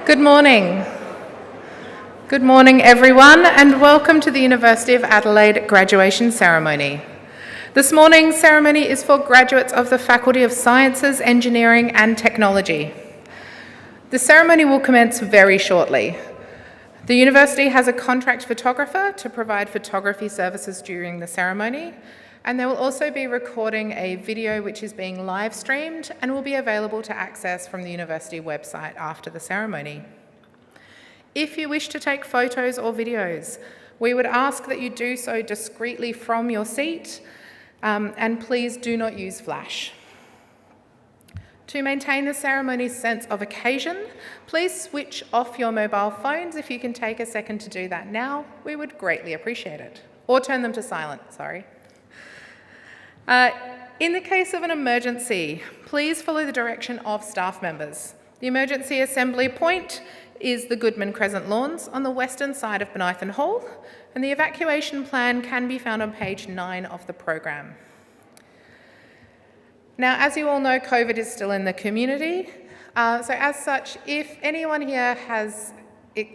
Good morning. Good morning, everyone, and welcome to the University of Adelaide graduation ceremony. This morning's ceremony is for graduates of the Faculty of Sciences, Engineering and Technology. The ceremony will commence very shortly. The university has a contract photographer to provide photography services during the ceremony, and they will also be recording a video which is being live streamed and will be available to access from the university website after the ceremony. If you wish to take photos or videos, we would ask that you do so discreetly from your seat, and please do not use flash. To maintain the ceremony's sense of occasion, please switch off your mobile phones. If you can take a second to do that now, we would greatly appreciate it. Or turn them to silent, sorry. In the case of an emergency, please follow the direction of staff members. The emergency assembly point is the Goodman Crescent Lawns on the western side of Bonython Hall, and the evacuation plan can be found on page 9 of the program. Now, as you all know, COVID is still in the community, so as such, if anyone here has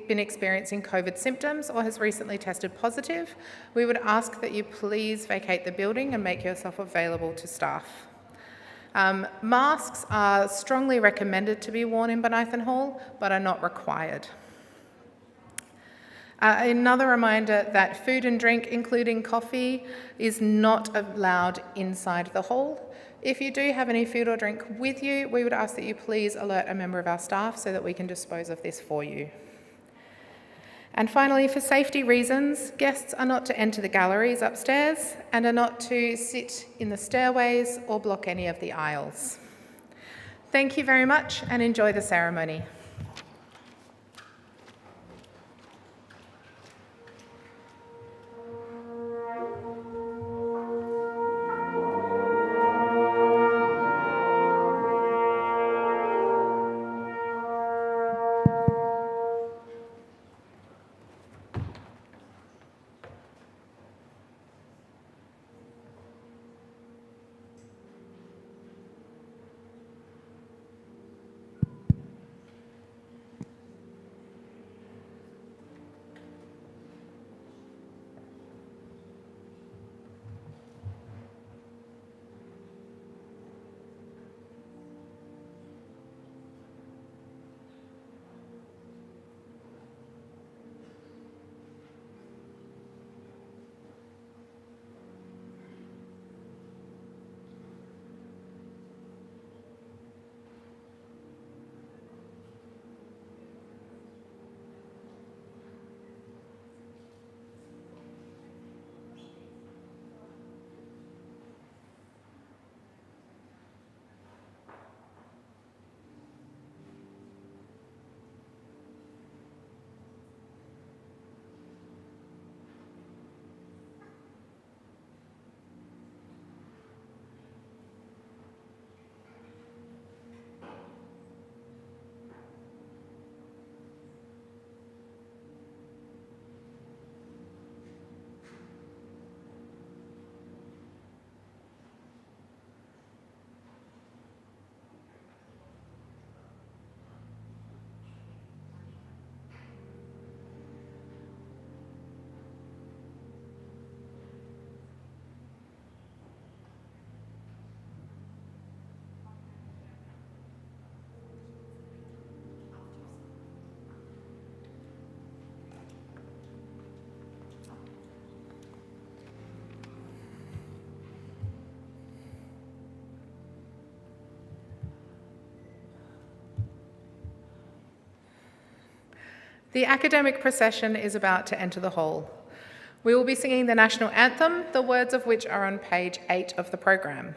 been experiencing COVID symptoms or has recently tested positive, we would ask that you please vacate the building and make yourself available to staff. Masks are strongly recommended to be worn in Bonython Hall, but are not required. Another reminder that food and drink, including coffee, is not allowed inside the hall. If you do have any food or drink with you, we would ask that you please alert a member of our staff so that we can dispose of this for you. And finally, for safety reasons, guests are not to enter the galleries upstairs and are not to sit in the stairways or block any of the aisles. Thank you very much and enjoy the ceremony. The academic procession is about to enter the hall. We will be singing the National Anthem, the words of which are on page 8 of the program.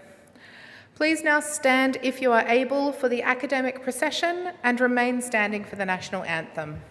Please now stand if you are able for the academic procession and remain standing for the National Anthem.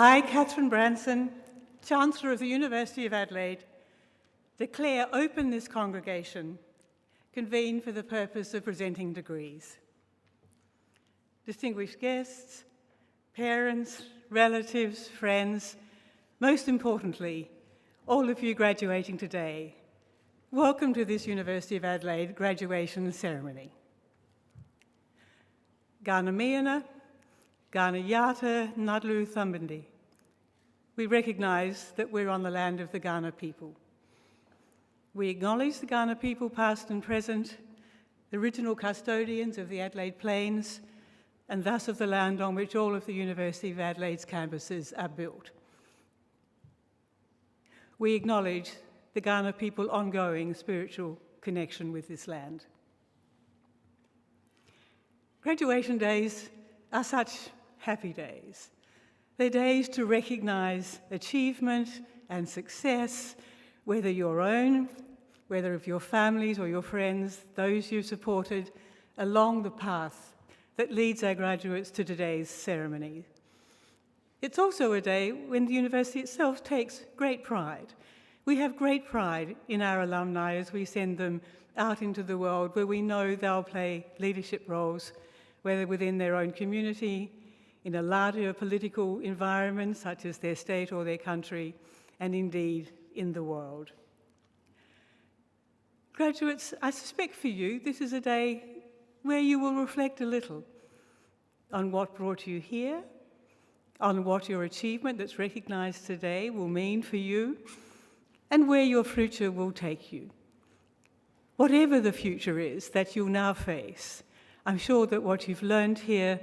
I, Catherine Branson, Chancellor of the University of Adelaide, declare open this congregation, convened for the purpose of presenting degrees. Distinguished guests, parents, relatives, friends, most importantly, all of you graduating today, welcome to this University of Adelaide graduation ceremony. Gana Miana, Gana Yata, Nadlu Thambindi. We recognise that we're on the land of the Kaurna people. We acknowledge the Kaurna people, past and present, the original custodians of the Adelaide Plains, and thus of the land on which all of the University of Adelaide's campuses are built. We acknowledge the Kaurna people's ongoing spiritual connection with this land. Graduation days are such happy days. They're days to recognise achievement and success, whether your own, whether of your families or your friends, those you've supported along the path that leads our graduates to today's ceremony. It's also a day when the university itself takes great pride. We have great pride in our alumni as we send them out into the world where we know they'll play leadership roles, whether within their own community, in a larger political environment such as their state or their country, and indeed in the world. Graduates, I suspect for you this is a day where you will reflect a little on what brought you here, on what your achievement that's recognised today will mean for you, and where your future will take you. Whatever the future is that you'll now face, I'm sure that what you've learned here,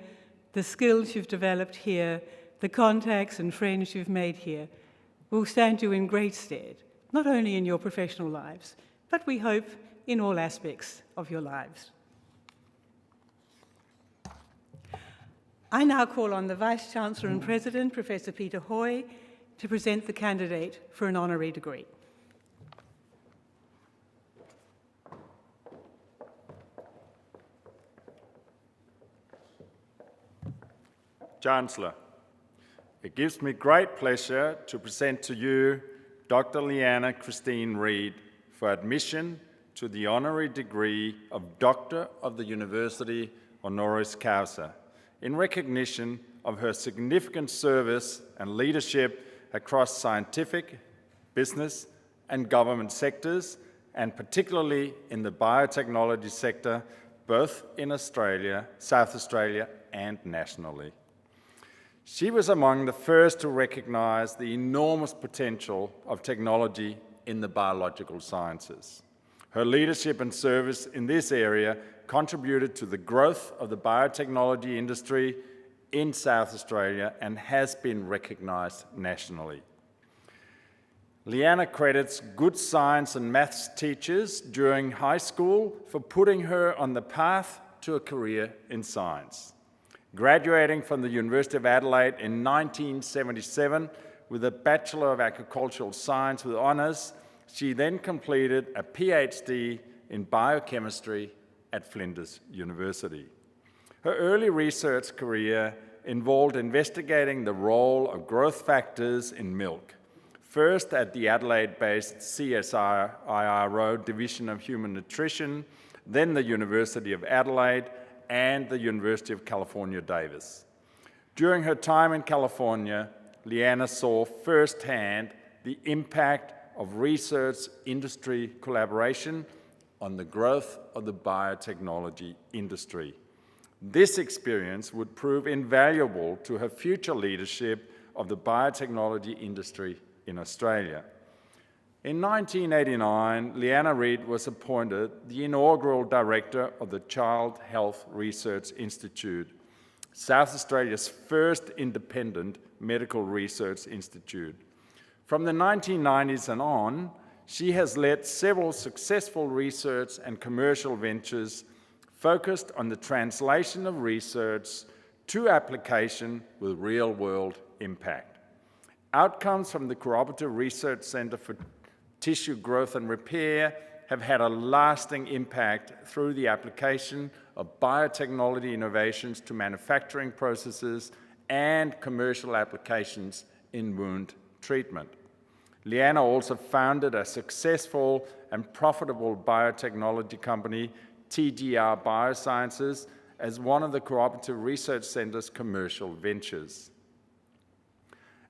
the skills you've developed here, the contacts and friends you've made here, will stand you in great stead, not only in your professional lives, but we hope in all aspects of your lives. I now call on the Vice-Chancellor and President, Professor Peter Hoy, to present the candidate for an honorary degree. Chancellor, it gives me great pleasure to present to you Dr. Leanna Christine Reid for admission to the honorary degree of Doctor of the University Honoris Causa in recognition of her significant service and leadership across scientific, business and government sectors, and particularly in the biotechnology sector, both in Australia, South Australia and nationally. She was among the first to recognise the enormous potential of technology in the biological sciences. Her leadership and service in this area contributed to the growth of the biotechnology industry in South Australia and has been recognised nationally. Leanna credits good science and maths teachers during high school for putting her on the path to a career in science. Graduating from the University of Adelaide in 1977 with a Bachelor of Agricultural Science with honours, she then completed a PhD in biochemistry at Flinders University. Her early research career involved investigating the role of growth factors in milk, first at the Adelaide-based CSIRO Division of Human Nutrition, then the University of Adelaide, and the University of California, Davis. During her time in California, Leanna saw firsthand the impact of research-industry collaboration on the growth of the biotechnology industry. This experience would prove invaluable to her future leadership of the biotechnology industry in Australia. In 1989, Leanna Reid was appointed the inaugural director of the Child Health Research Institute, South Australia's first independent medical research institute. From the 1990s and on, she has led several successful research and commercial ventures focused on the translation of research to application with real-world impact. Outcomes from the Cooperative Research Centre for Tissue Growth and Repair have had a lasting impact through the application of biotechnology innovations to manufacturing processes and commercial applications in wound treatment. Leanna also founded a successful and profitable biotechnology company, TGR Biosciences, as one of the Cooperative Research Centre's commercial ventures.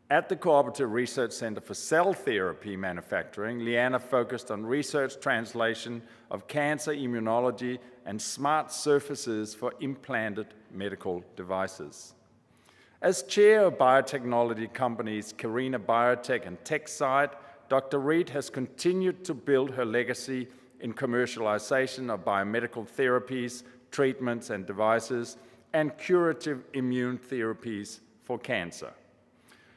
At the Cooperative Research Centre for Cell Therapy Manufacturing, Leanna focused on research translation of cancer immunology and smart surfaces for implanted medical devices. As chair of biotechnology companies Carina Biotech and TechSite, Dr. Reid has continued to build her legacy in commercialization of biomedical therapies, treatments and devices, and curative immune therapies for cancer.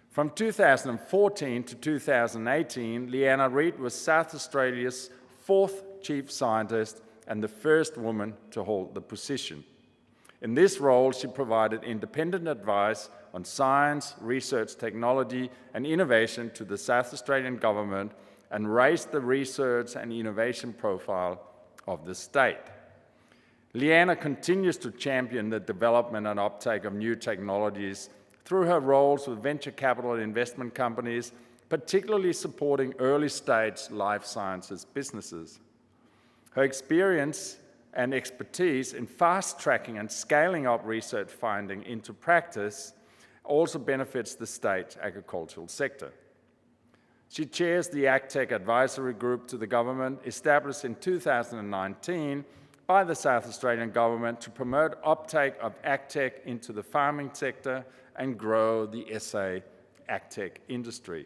From 2014 to 2018, Leanna Reid was South Australia's 4th Chief Scientist and the first woman to hold the position. In this role, she provided independent advice on science, research, technology, and innovation to the South Australian government and raised the research and innovation profile of the state. Leanna continues to champion the development and uptake of new technologies through her roles with venture capital investment companies, particularly supporting early-stage life sciences businesses. Her experience and expertise in fast-tracking and scaling up research finding into practice also benefits the state's agricultural sector. She chairs the AgTech Advisory Group to the government, established in 2019 by the South Australian government to promote uptake of AgTech into the farming sector and grow the SA AgTech industry.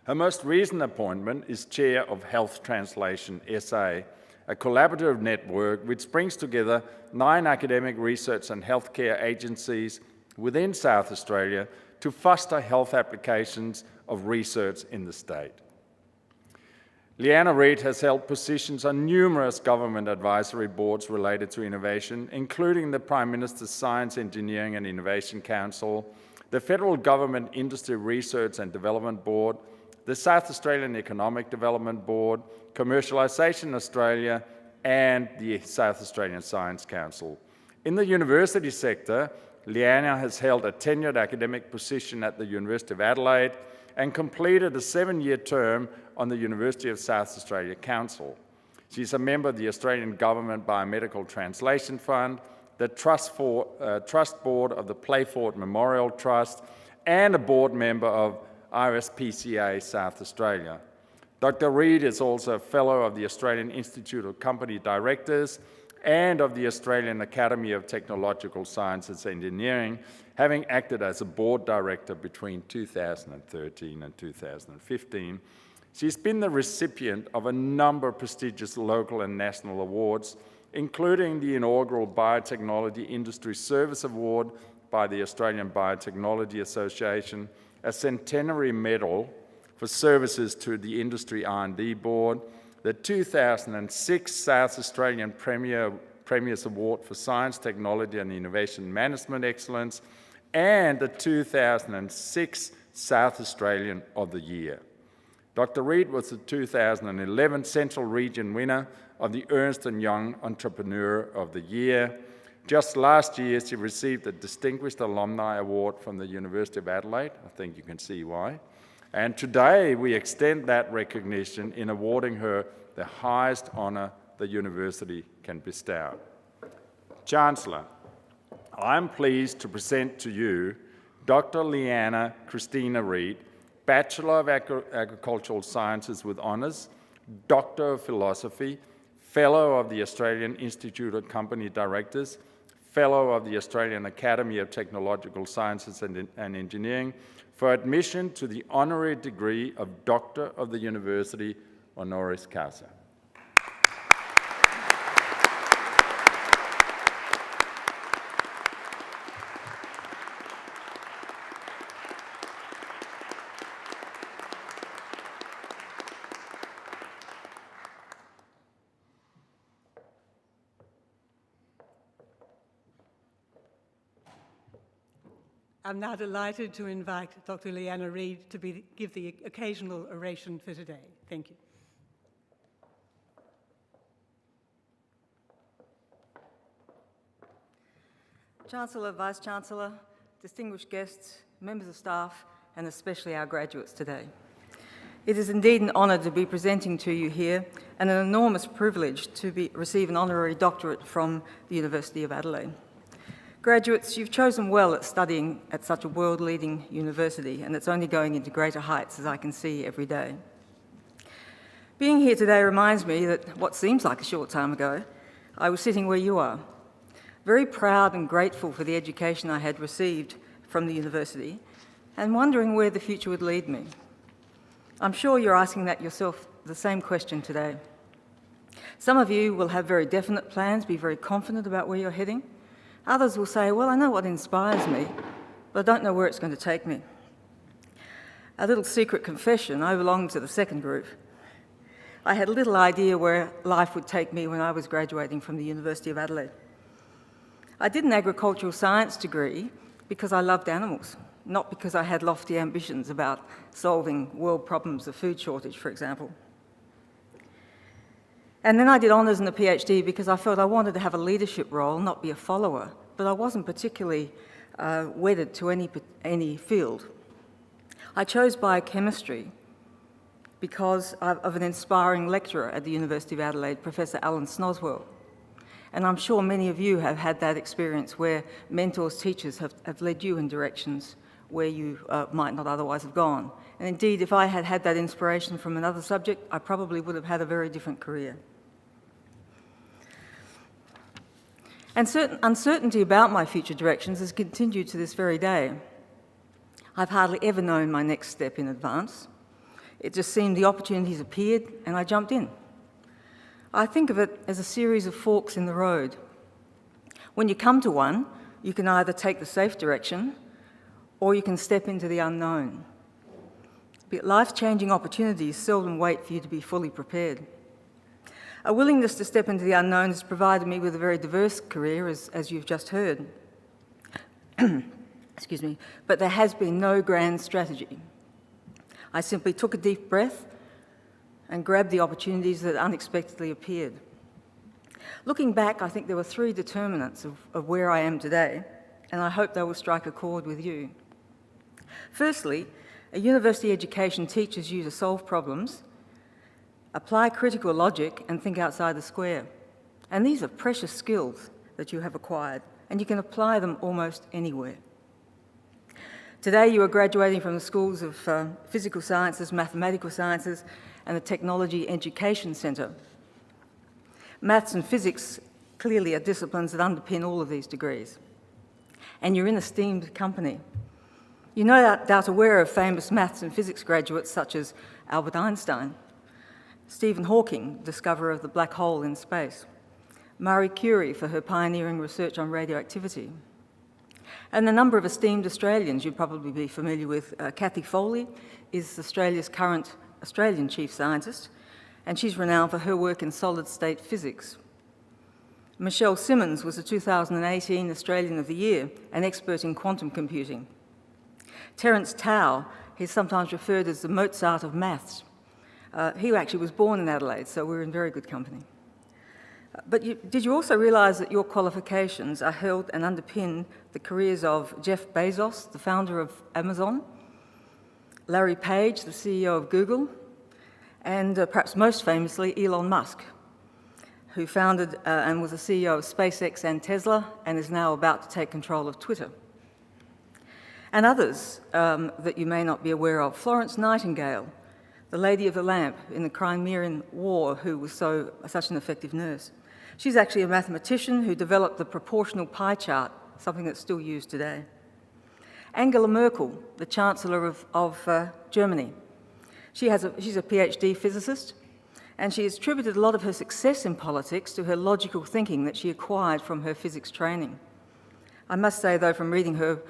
Her most recent appointment is Chair of Health Translation SA, a collaborative network which brings together 9 academic research and healthcare agencies within South Australia to foster health applications of research in the state. Leanna Reid has held positions on numerous government advisory boards related to innovation, including the Prime Minister's Science, Engineering and Innovation Council, the Federal Government Industry Research and Development Board, the South Australian Economic Development Board, Commercialisation Australia, and the South Australian Science Council. In the university sector, Leanna has held a tenured academic position at the University of Adelaide and completed a 7-year term on the University of South Australia Council. She's a member of the Australian Government Biomedical Translation Fund, the Trust Board of the Playford Memorial Trust, and a board member of RSPCA South Australia. Dr. Reid is also a Fellow of the Australian Institute of Company Directors and of the Australian Academy of Technological Sciences and Engineering, having acted as a board director between 2013 and 2015. She's been the recipient of a number of prestigious local and national awards, including the inaugural Biotechnology Industry Service Award by the Australian Biotechnology Association, a centenary medal for services to the Industry R&D Board, the 2006 South Australian Premier's Award for Science, Technology and Innovation Management Excellence, and the 2006 South Australian of the Year. Dr. Reid was the 2011 Central Region winner of the Ernst & Young Entrepreneur of the Year. Just last year, she received a Distinguished Alumni Award from the University of Adelaide. I think you can see why. And today, we extend that recognition in awarding her the highest honour the university can bestow. Chancellor, I'm pleased to present to you Dr. Leanna Christina Reid, Bachelor of Agricultural Sciences with Honours, Doctor of Philosophy, Fellow of the Australian Institute of Company Directors, Fellow of the Australian Academy of Technological Sciences and Engineering, for admission to the honorary degree of Doctor of the University, honoris causa. I'm now delighted to invite Dr. Leanna Reid to give the occasional oration for today. Thank you. Chancellor, Vice-Chancellor, distinguished guests, members of staff, and especially our graduates today. It is indeed an honour to be presenting to you here, and an enormous privilege to receive an honorary doctorate from the University of Adelaide. Graduates, you've chosen well at studying at such a world-leading university, and it's only going into greater heights, as I can see every day. Being here today reminds me that what seems like a short time ago, I was sitting where you are, very proud and grateful for the education I had received from the university, and wondering where the future would lead me. I'm sure you're asking that yourself, the same question today. Some of you will have very definite plans, be very confident about where you're heading. Others will say, well, I know what inspires me, but I don't know where it's going to take me. A little secret confession, I belong to the second group. I had little idea where life would take me when I was graduating from the University of Adelaide. I did an agricultural science degree because I loved animals, not because I had lofty ambitions about solving world problems of food shortage, for example. And then I did honours and a PhD because I felt I wanted to have a leadership role, not be a follower, but I wasn't particularly wedded to any field. I chose biochemistry because of an inspiring lecturer at the University of Adelaide, Professor Alan Snoswell. And I'm sure many of you have had that experience where mentors, teachers have led you in directions where you might not otherwise have gone. And indeed, if I had had that inspiration from another subject, I probably would have had a very different career. And certain uncertainty about my future directions has continued to this very day. I've hardly ever known my next step in advance. It just seemed the opportunities appeared and I jumped in. I think of it as a series of forks in the road. When you come to one, you can either take the safe direction or you can step into the unknown. But life-changing opportunities seldom wait for you to be fully prepared. A willingness to step into the unknown has provided me with a very diverse career, as you've just heard. Excuse me, but there has been no grand strategy. I simply took a deep breath and grabbed the opportunities that unexpectedly appeared. Looking back, I think there were three determinants of where I am today, and I hope they will strike a chord with you. Firstly, a university education teaches you to solve problems, apply critical logic, and think outside the square. And these are precious skills that you have acquired, and you can apply them almost anywhere. Today, you are graduating from the schools of physical sciences, mathematical sciences, and the Technology Education Centre. Maths and physics clearly are disciplines that underpin all of these degrees. And you're in esteemed company. You're no doubt aware of famous maths and physics graduates such as Albert Einstein, Stephen Hawking, discoverer of the black hole in space, Marie Curie for her pioneering research on radioactivity, and a number of esteemed Australians you'd probably be familiar with. Cathy Foley is Australia's current Australian chief scientist, and she's renowned for her work in solid-state physics. Michelle Simmons was the 2018 Australian of the Year, an expert in quantum computing. Terence Tao, he's sometimes referred as the Mozart of maths. He actually was born in Adelaide, so we're in very good company. But did you also realise that your qualifications are held and underpin the careers of Jeff Bezos, the founder of Amazon, Larry Page, the CEO of Google, and perhaps most famously, Elon Musk, who founded and was the CEO of SpaceX and Tesla, and is now about to take control of Twitter. And others that you may not be aware of. Florence Nightingale, the Lady of the Lamp in the Crimean War, who was such an effective nurse. She's actually a mathematician who developed the proportional pie chart, something that's still used today. Angela Merkel, the Chancellor of Germany. She's a PhD physicist, and she has attributed a lot of her success in politics to her logical thinking that she acquired from her physics training. I must say, though, from reading her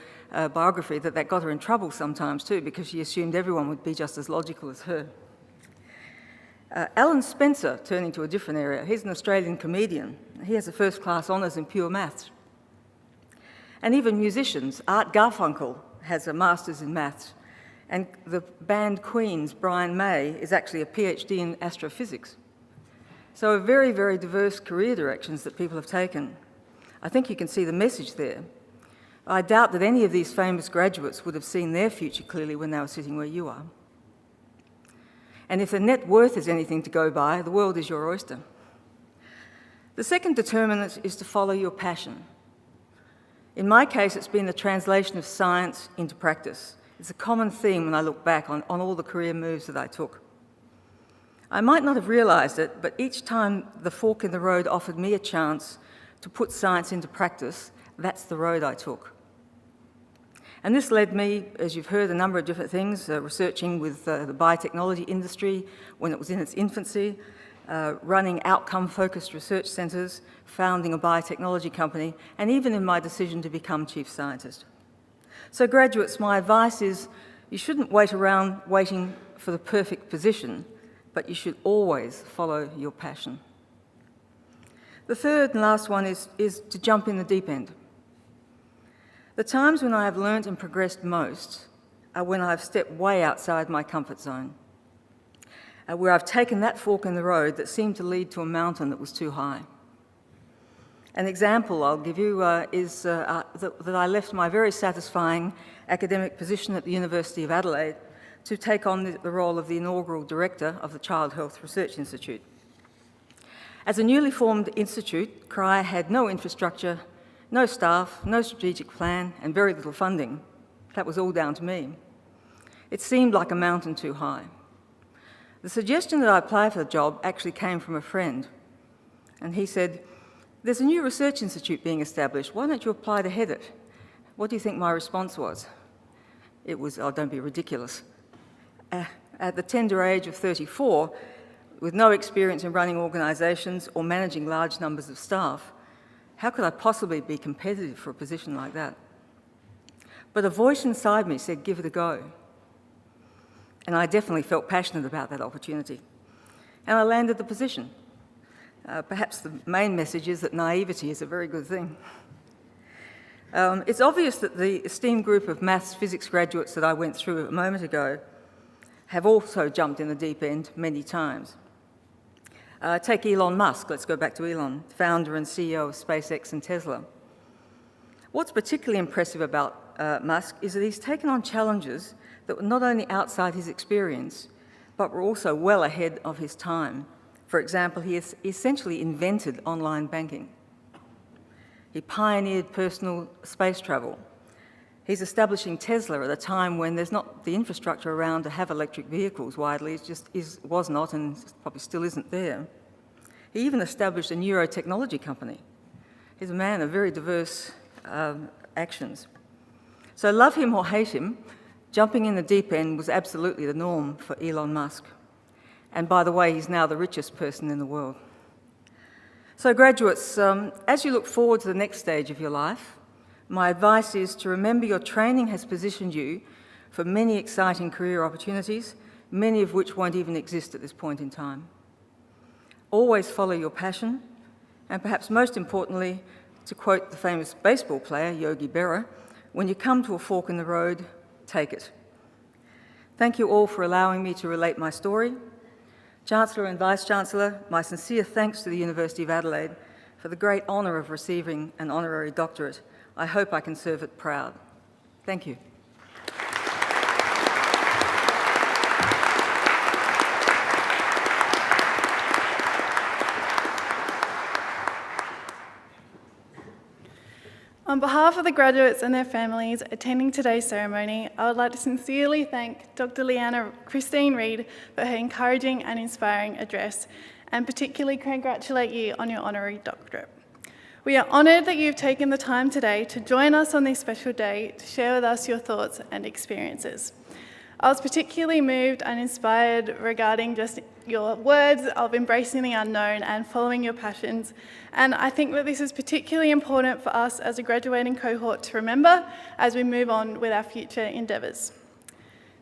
biography, that got her in trouble sometimes too, because she assumed everyone would be just as logical as her. Alan Spencer, turning to a different area, he's an Australian comedian. He has a first-class honours in pure maths. And even musicians, Art Garfunkel has a master's in maths, and the band Queen's Brian May is actually a PhD in astrophysics. So very, very diverse career directions that people have taken. I think you can see the message there. I doubt that any of these famous graduates would have seen their future clearly when they were sitting where you are. And if the net worth is anything to go by, the world is your oyster. The second determinant is to follow your passion. In my case, it's been the translation of science into practice. It's a common theme when I look back on all the career moves that I took. I might not have realised it, but each time the fork in the road offered me a chance to put science into practice, that's the road I took. And this led me, as you've heard, a number of different things, researching with the biotechnology industry when it was in its infancy, running outcome-focused research centres, founding a biotechnology company, and even in my decision to become chief scientist. So graduates, my advice is you shouldn't wait around waiting for the perfect position, but you should always follow your passion. The third and last one is to jump in the deep end. The times when I have learnt and progressed most are when I have stepped way outside my comfort zone, where I've taken that fork in the road that seemed to lead to a mountain that was too high. An example I'll give you is that I left my very satisfying academic position at the University of Adelaide to take on the role of the inaugural director of the Child Health Research Institute. As a newly formed institute, CRI had no infrastructure, no staff, no strategic plan, and very little funding. That was all down to me. It seemed like a mountain too high. The suggestion that I apply for the job actually came from a friend, and he said, "There's a new research institute being established. Why don't you apply to head it?" What do you think my response was? It was, "Oh, don't be ridiculous." At the tender age of 34, with no experience in running organisations or managing large numbers of staff, how could I possibly be competitive for a position like that? But a voice inside me said, "Give it a go." And I definitely felt passionate about that opportunity. And I landed the position. Perhaps the main message is that naivety is a very good thing. It's obvious that the esteemed group of maths physics graduates that I went through a moment ago have also jumped in the deep end many times. Take Elon Musk, let's go back to Elon, founder and CEO of SpaceX and Tesla. What's particularly impressive about Musk is that he's taken on challenges that were not only outside his experience, but were also well ahead of his time. For example, he has essentially invented online banking. He pioneered personal space travel. He's establishing Tesla at a time when there's not the infrastructure around to have electric vehicles widely. It just was not and probably still isn't there. He even established a neurotechnology company. He's a man of very diverse actions. So love him or hate him, jumping in the deep end was absolutely the norm for Elon Musk. And by the way, he's now the richest person in the world. So graduates, as you look forward to the next stage of your life, my advice is to remember your training has positioned you for many exciting career opportunities, many of which won't even exist at this point in time. Always follow your passion, and perhaps most importantly, to quote the famous baseball player, Yogi Berra, when you come to a fork in the road, take it. Thank you all for allowing me to relate my story. Chancellor and Vice-Chancellor, my sincere thanks to the University of Adelaide for the great honour of receiving an honorary doctorate. I hope I can serve it proud. Thank you. On behalf of the graduates and their families attending today's ceremony, I would like to sincerely thank Dr. Leanna Christine Reid for her encouraging and inspiring address, and particularly congratulate you on your honorary doctorate. We are honoured that you've taken the time today to join us on this special day to share with us your thoughts and experiences. I was particularly moved and inspired regarding just your words of embracing the unknown and following your passions, and I think that this is particularly important for us as a graduating cohort to remember as we move on with our future endeavours.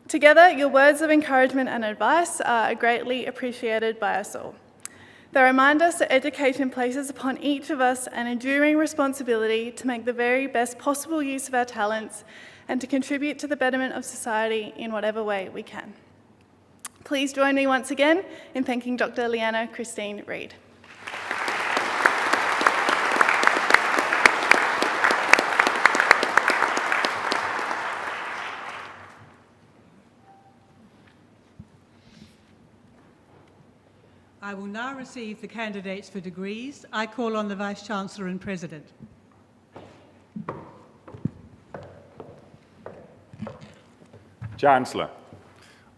Together, your words of encouragement and advice are greatly appreciated by us all. They remind us that education places upon each of us an enduring responsibility to make the very best possible use of our talents and to contribute to the betterment of society in whatever way we can. Please join me once again in thanking Dr. Leanna Christine Reid. will now receive the candidates for degrees. I call on the Vice-Chancellor and President. Chancellor,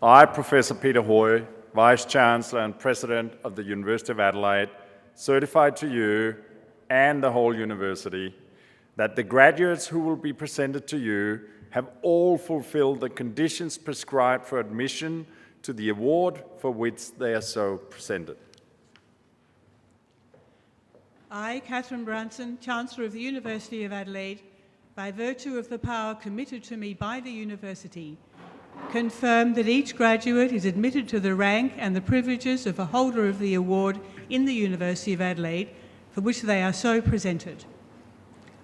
I, Professor Peter Hoy, Vice-Chancellor and President of the University of Adelaide, certify to you and the whole university that the graduates who will be presented to you have all fulfilled the conditions prescribed for admission to the award for which they are so presented. I, Catherine Brunson, Chancellor of the University of Adelaide, by virtue of the power committed to me by the university, confirm that each graduate is admitted to the rank and the privileges of a holder of the award in the University of Adelaide for which they are so presented.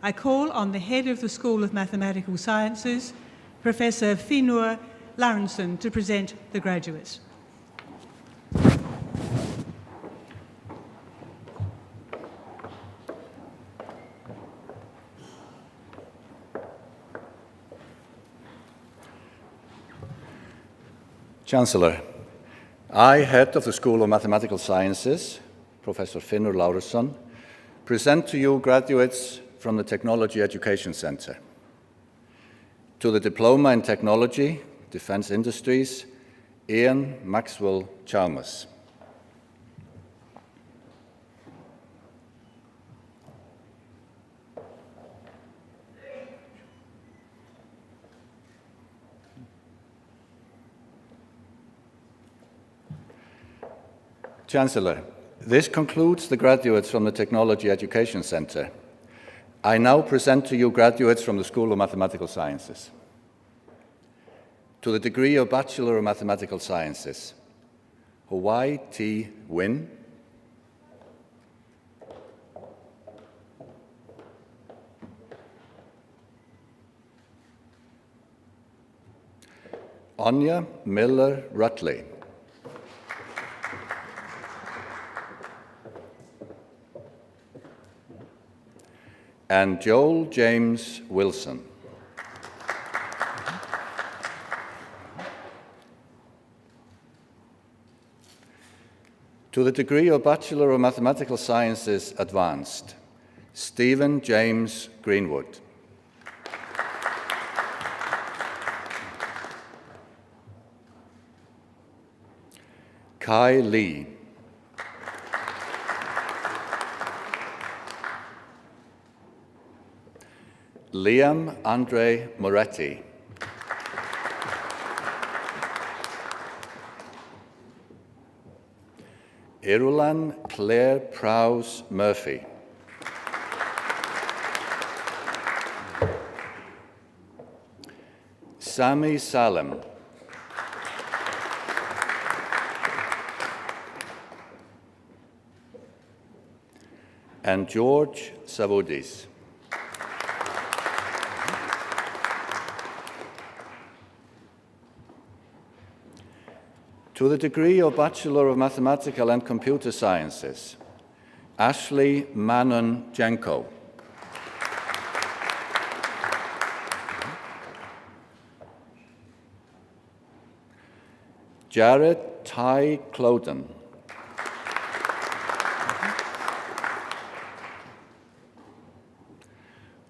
I call on the head of the School of Mathematical Sciences, Professor Finur Larenson, to present the graduates. Chancellor, I, head of the School of Mathematical Sciences, Professor Finnur Laurusson, present to you graduates from the Technology Education Centre. To the Diploma in Technology, Defence Industries, Ian Maxwell Chalmers. Chancellor, this concludes the graduates from the Technology Education Centre. I now present to you graduates from the School of Mathematical Sciences. To the degree of Bachelor of Mathematical Sciences, Hawaii T. Wynn, Anya Miller Rutley, and Joel James Wilson. To the degree of Bachelor of Mathematical Sciences Advanced, Stephen James Greenwood. Kai Lee. Liam Andre Moretti. Irulan Claire Prowse Murphy. Sami Salem. And George Savodis. To the degree of Bachelor of Mathematical and Computer Sciences, Ashley Manon Jenko. Jared Ty Cloden.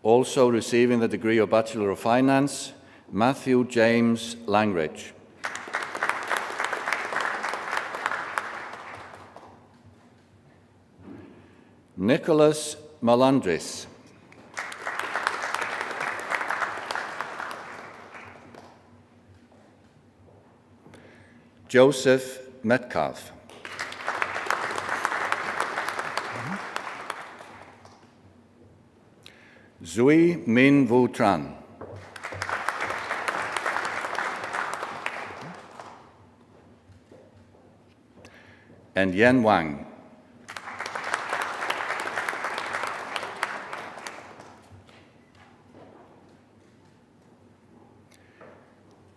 Also receiving the degree of Bachelor of Finance, Matthew James Langridge. Nicholas Malandris. Joseph Metcalf. Zui Min Vu Tran. And Yen Wang.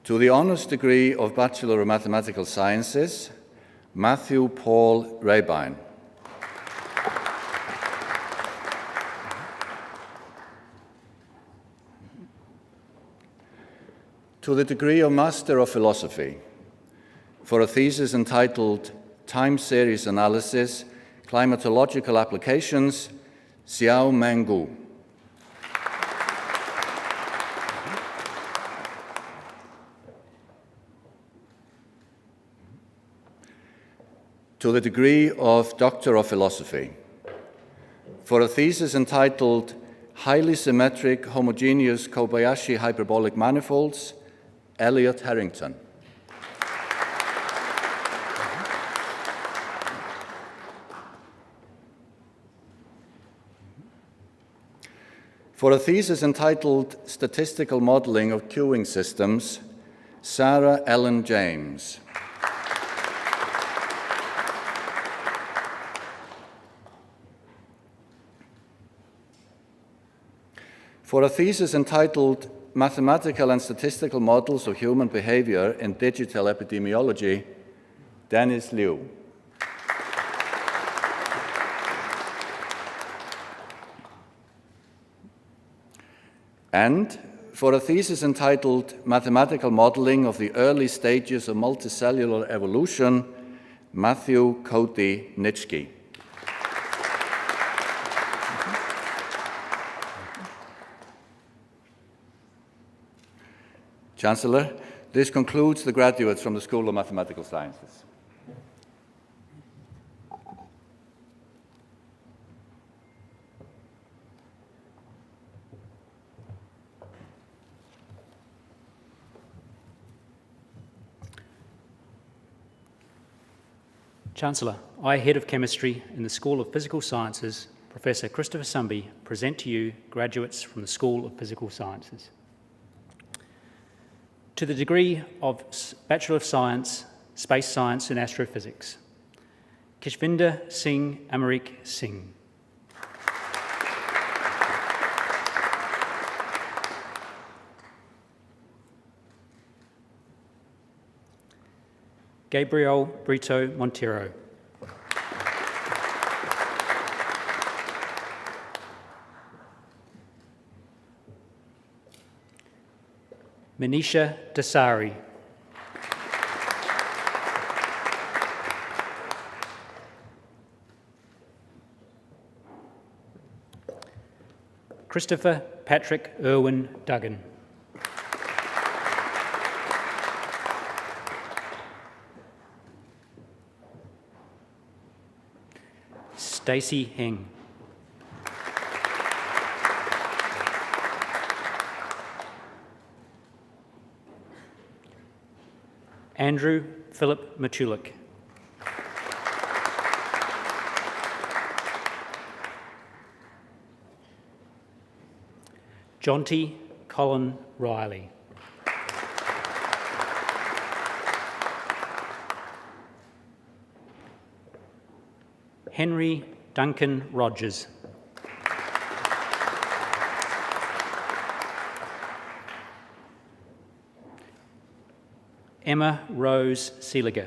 To the honours degree of Bachelor of Mathematical Sciences, Matthew Paul Rabine. To the degree of Master of Philosophy, for a thesis entitled Time Series Analysis, Climatological Applications, Xiao Menggu. To the degree of Doctor of Philosophy, for a thesis entitled Highly Symmetric Homogeneous Kobayashi Hyperbolic Manifolds, Elliot Harrington. For a thesis entitled Statistical Modeling of Queuing Systems, Sarah Ellen James. For a thesis entitled Mathematical and Statistical Models of Human Behavior in Digital Epidemiology, Dennis Liu. And for a thesis entitled Mathematical Modeling of the Early Stages of Multicellular Evolution, Matthew Cody Nitschke. Chancellor, this concludes the graduates from the School of Mathematical Sciences. Chancellor, I, Head of Chemistry in the School of Physical Sciences, Professor Christopher Sumby, present to you graduates from the School of Physical Sciences. To the degree of Bachelor of Science, Space Science and Astrophysics, Kishvinder Singh Amarik Singh. Gabriel Brito Montero. Manisha Dasari. Christopher Patrick Irwin Duggan. Stacey Heng. Andrew Philip Matulik. Jonty Colin Riley. Henry Duncan Rogers. Emma Rose Seeliger.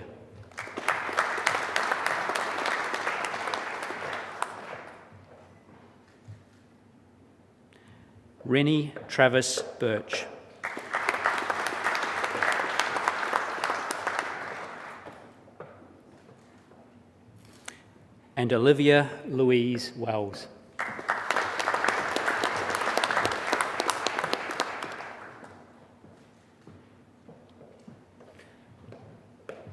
Rennie Travis Birch. And Olivia Louise Wells.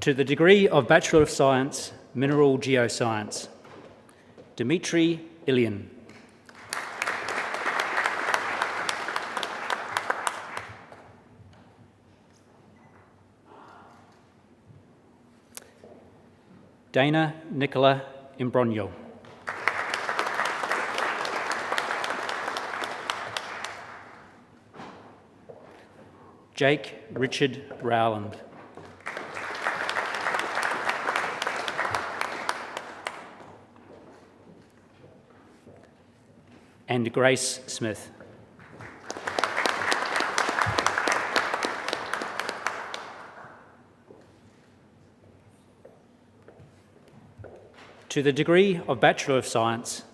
To the degree of Bachelor of Science, Mineral Geoscience, Dimitri Ilian. Dana Nicola Imbrogno. Jake Richard Rowland. And Grace Smith. To the degree of Bachelor of Science,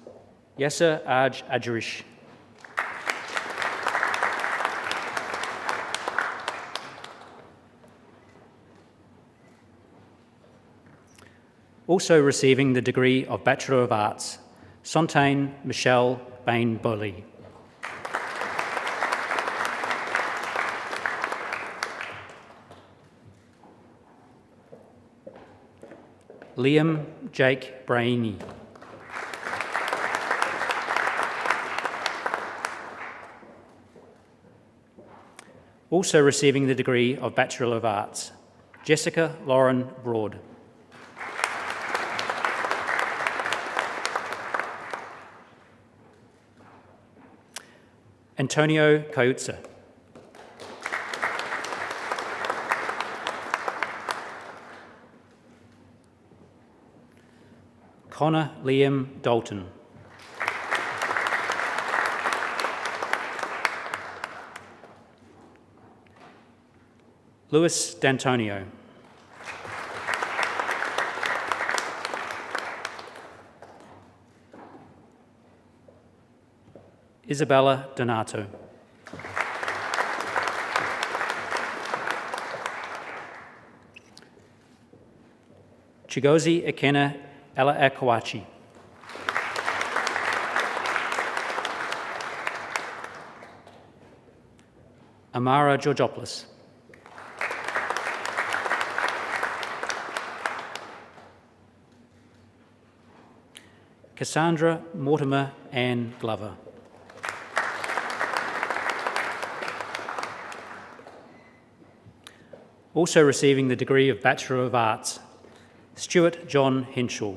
Yasser Aj Ajarish. Also receiving the degree of Bachelor of Arts, Sontaine Michelle Bain-Boley. Liam Jake Brainy. Also receiving the degree of Bachelor of Arts, Jessica Lauren Broad. Antonio Kautza. Connor Liam Dalton. Luis D'Antonio. Isabella Donato. Chigozie Ekena Ella Akawachi. Amara Georgopoulos. Cassandra Mortimer Ann Glover. Also receiving the degree of Bachelor of Arts, Stuart John Henshaw.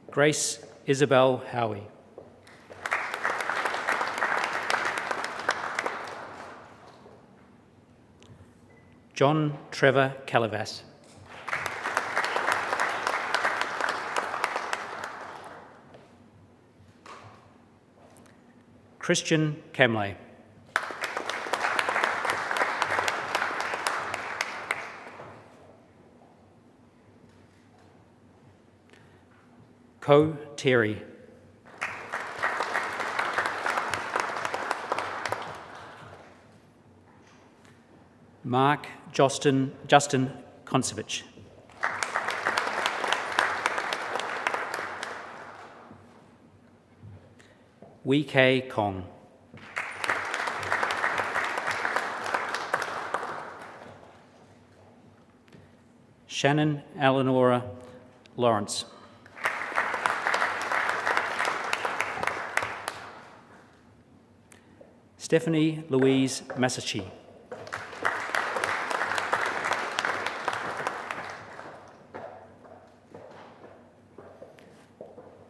Grace Isabel Howie. John Trevor Calavas. Christian Camley. Co Terry. Mark Justin Konsevich. Wee K Kong. Shannon Eleonora Lawrence. Stephanie Louise Masachi.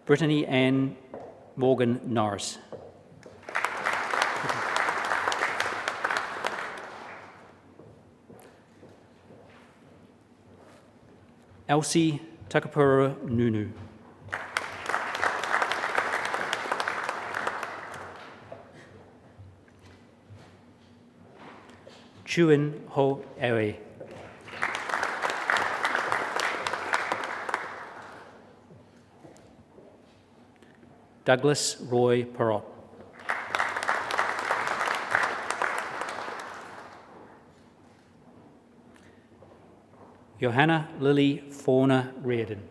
Brittany Ann Morgan Norris. Elsie Takapura Nunu. Chuin Ho Ewe. Douglas Roy Perrott. Johanna Lily Fauna Reardon.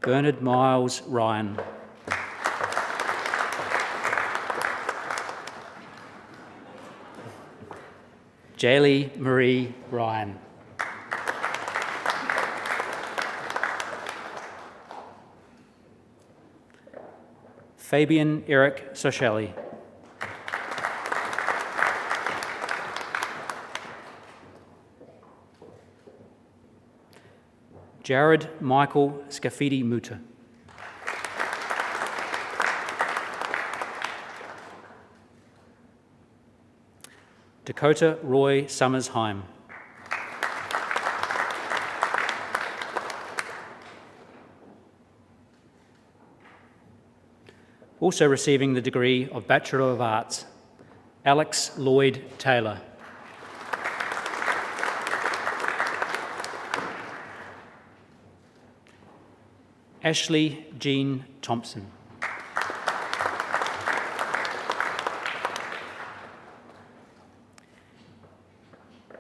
Bernard Miles Ryan. Jaylee Marie Ryan. Fabian Eric Sochelli. Jared Michael Scafidi Muta. Dakota Roy Summers Heim. Also receiving the degree of Bachelor of Arts, Alex Lloyd Taylor. Ashley Jean Thompson.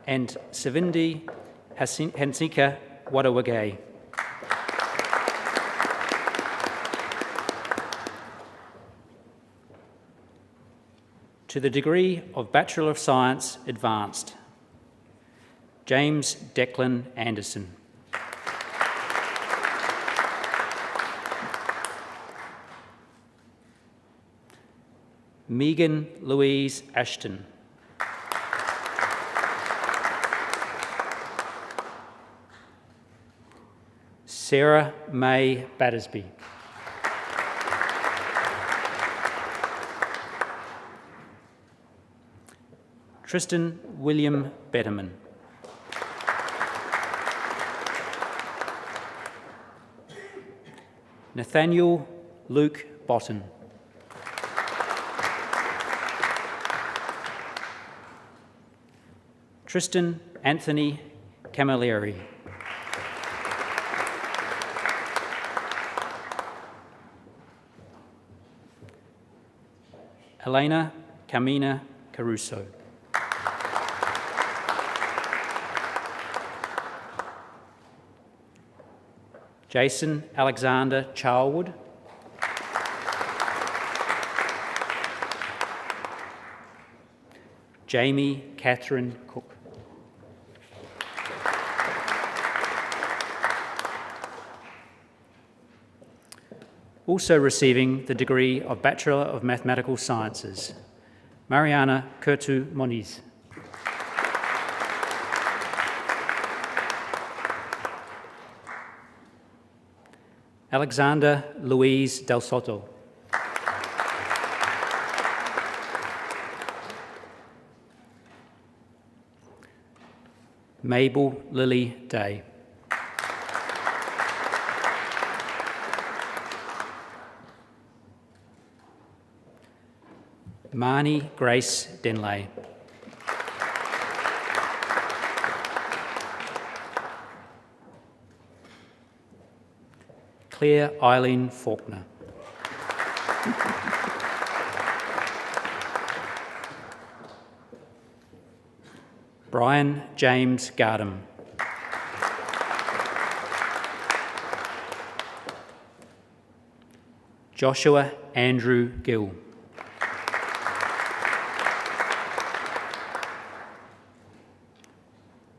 And Savindi Hansika Wadawagay. To the degree of Bachelor of Science Advanced, James Declan Anderson. Megan Louise Ashton. Sarah May Battersby. Tristan William Betterman. Nathaniel Luke Botten. Tristan Anthony Camilleri. Elena Camina Caruso. Jason Alexander Charlwood. Jamie Catherine Cook. Also receiving the degree of Bachelor of Mathematical Sciences, Mariana Curtu Moniz. Alexander Luis Del Soto. Mabel Lily Day. Marnie Grace Denley. Claire Eileen Faulkner. Brian James Gardam. Joshua Andrew Gill.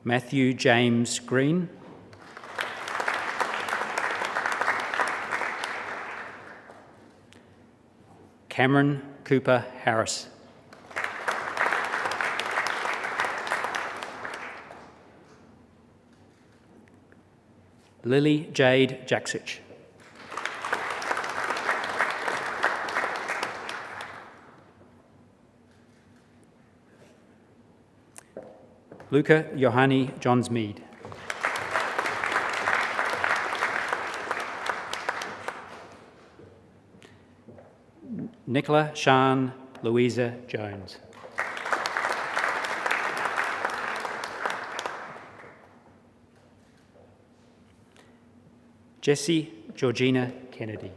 Matthew James Green. Cameron Cooper Harris. Lily Jade Jaksich. Luca Johanni Johnsmead. Nicola Shan Louisa Jones. Jessie Georgina Kennedy.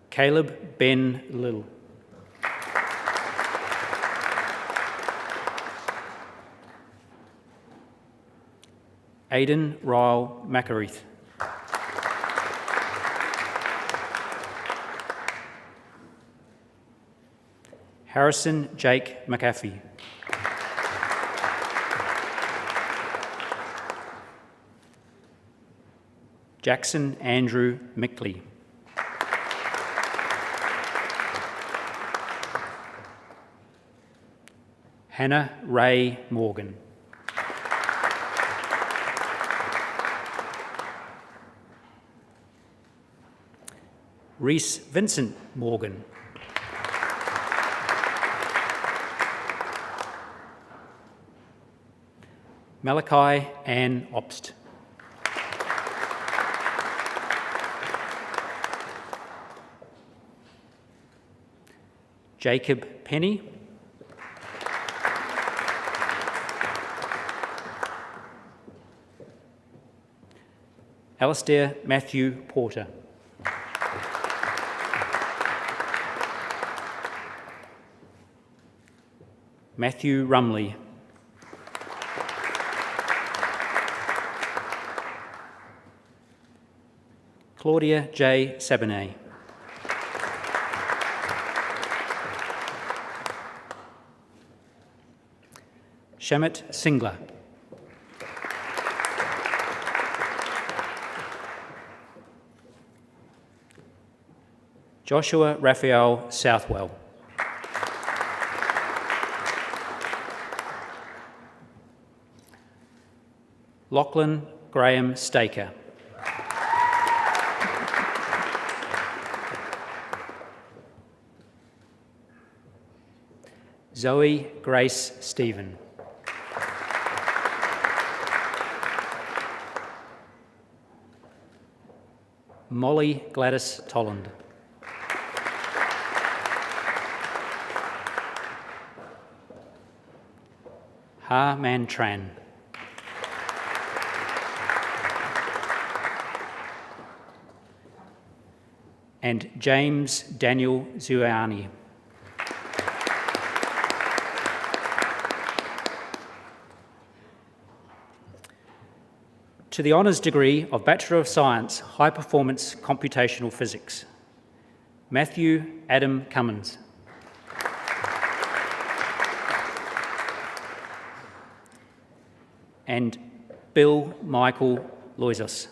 Caleb Ben Lill. Aidan Ryle Macareath. Harrison Jake McAfee. Jackson Andrew Mickley. Hannah Ray Morgan. Reese Vincent Morgan. Malachi Ann Obst. Jacob Penny. Alistair Matthew Porter. Matthew Rumley. Claudia J. Sabinet. Shamit Singler. Joshua Raphael Southwell. Lachlan Graham Staker. Zoe Grace Stephen. Molly Gladys Tolland. Ha Man Tran. And James Daniel Zuani. To the honours degree of Bachelor of Science, High Performance Computational Physics, Matthew Adam Cummins. And Bill Michael Loizos.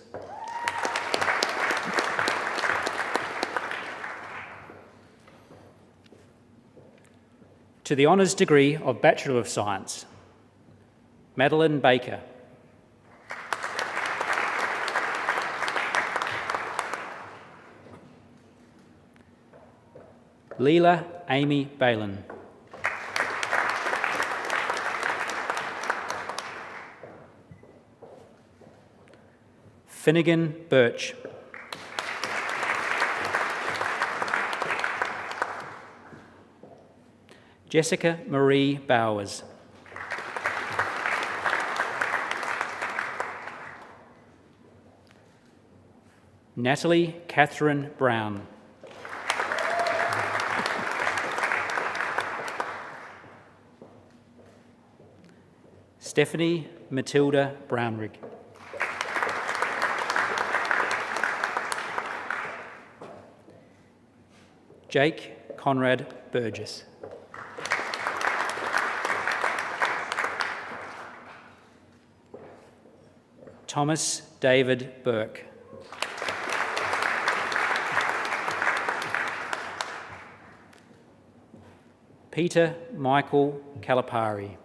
To the honours degree of Bachelor of Science, Madeline Baker. Leela Amy Balin. Finnegan Birch. Jessica Marie Bowers. Natalie Catherine Brown. Stephanie Matilda Brownrigg. Jake Conrad Burgess. Thomas David Burke. Peter Michael Calipari.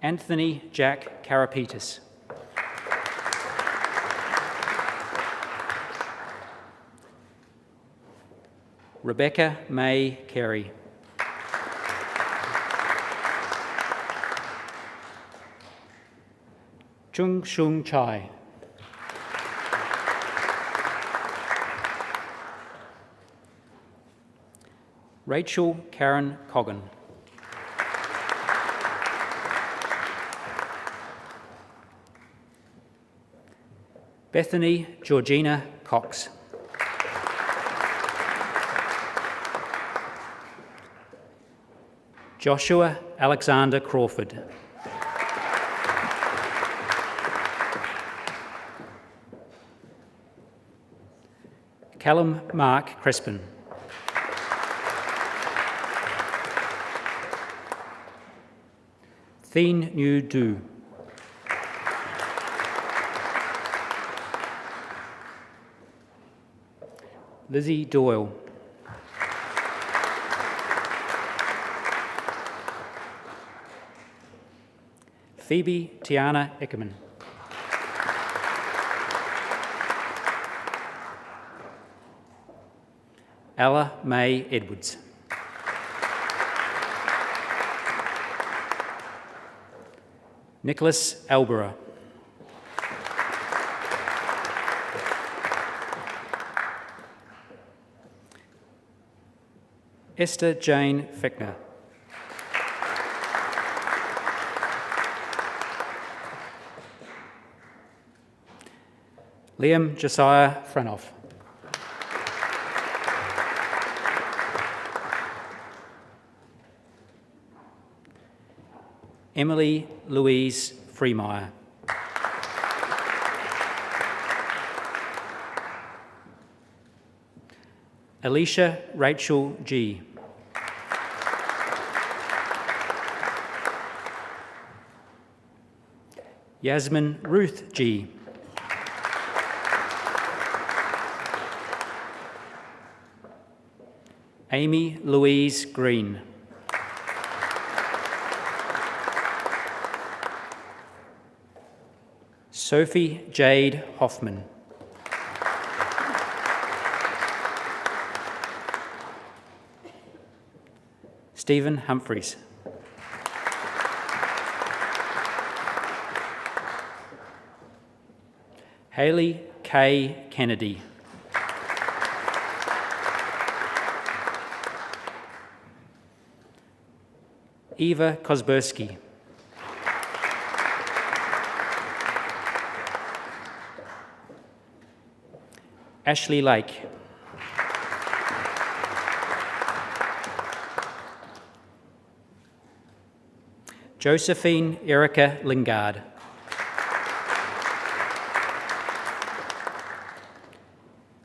Anthony Jack Karapetis. Rebecca May Carey. Chung Shung Chai. Rachel Karen Coggan. Bethany Georgina Cox. Joshua Alexander Crawford. Callum Mark Crespin. Thien New Du. Lizzie Doyle. Phoebe Tiana Eckerman. Ella May Edwards. Nicholas Albera. Esther Jane Fickner. Liam Josiah Franoff. Emily Louise Freemeyer. Alicia Rachel G. Yasmin Ruth G. Amy Louise Green. Sophie Jade Hoffman. Stephen Humphreys. Hayley K. Kennedy. Eva Kosberski. Ashley Lake. Josephine Erica Lingard.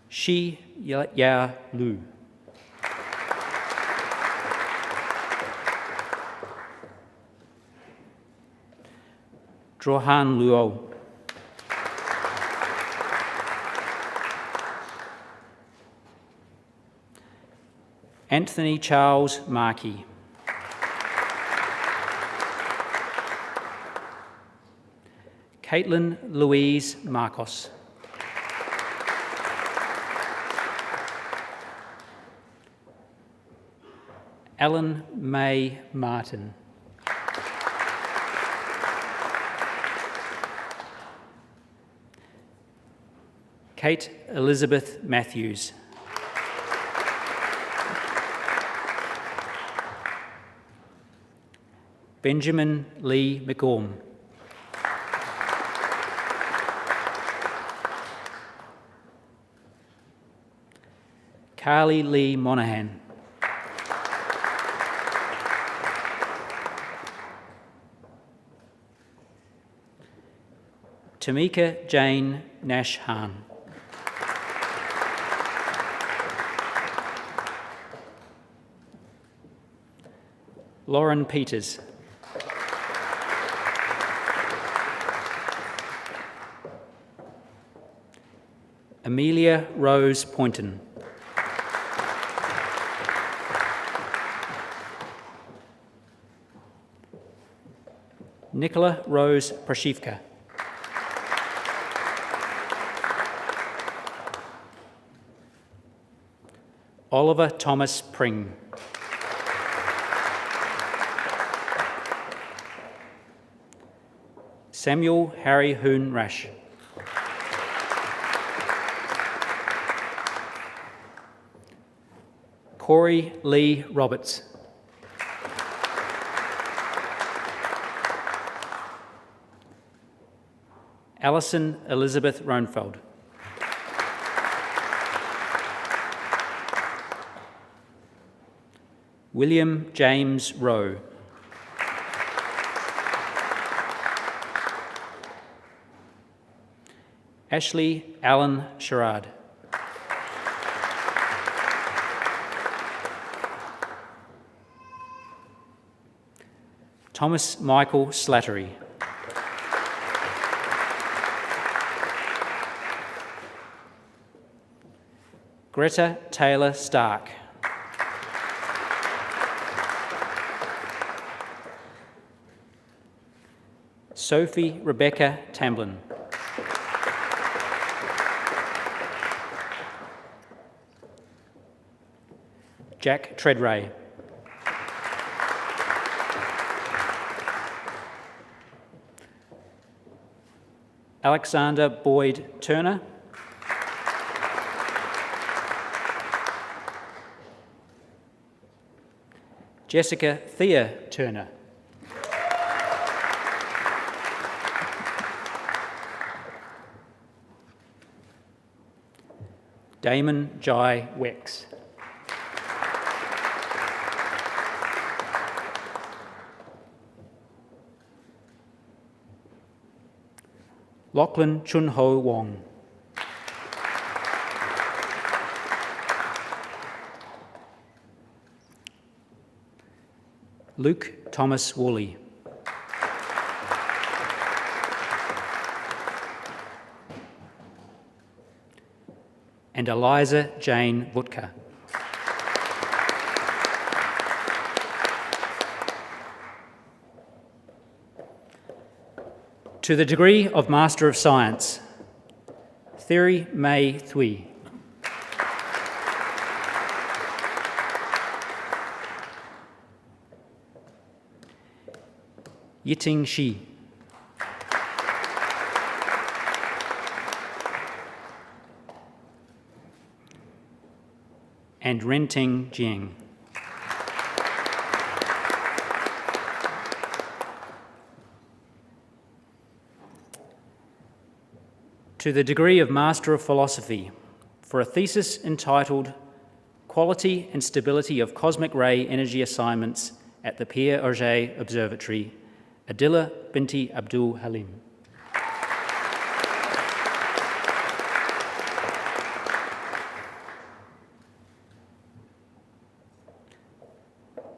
Shi Ya Lu. Drohan Luo. Anthony Charles Markey. Caitlin Louise Marcos. Ellen May Martin. Kate Elizabeth Matthews. Benjamin Lee McGorm. Carly Lee Monahan. Tamika Jane Nash Hahn. Lauren Peters. Amelia Rose Poynton. Nicola Rose Prashivka. Oliver Thomas Pring. Samuel Harry Hoon Rash. Corey Lee Roberts. Alison Elizabeth Rohnfeld. William James Rowe. Ashley Allen Sherrard. Thomas Michael Slattery. Greta Taylor Stark. Sophie Rebecca Tamblin. Jack Treadray. Alexander Boyd Turner. Jessica Thea Turner. Damon Jai Wex. Lachlan Chun Ho Wong. Luke Thomas Woolley. And Eliza Jane Vutka. To the degree of Master of Science, Thierry May Thuy. Yiting Shi. And Renting Jiang. To the degree of Master of Philosophy, for a thesis entitled Quality and Stability of Cosmic Ray Energy Assignments at the Pierre Auger Observatory, Adila Binti Abdul Halim.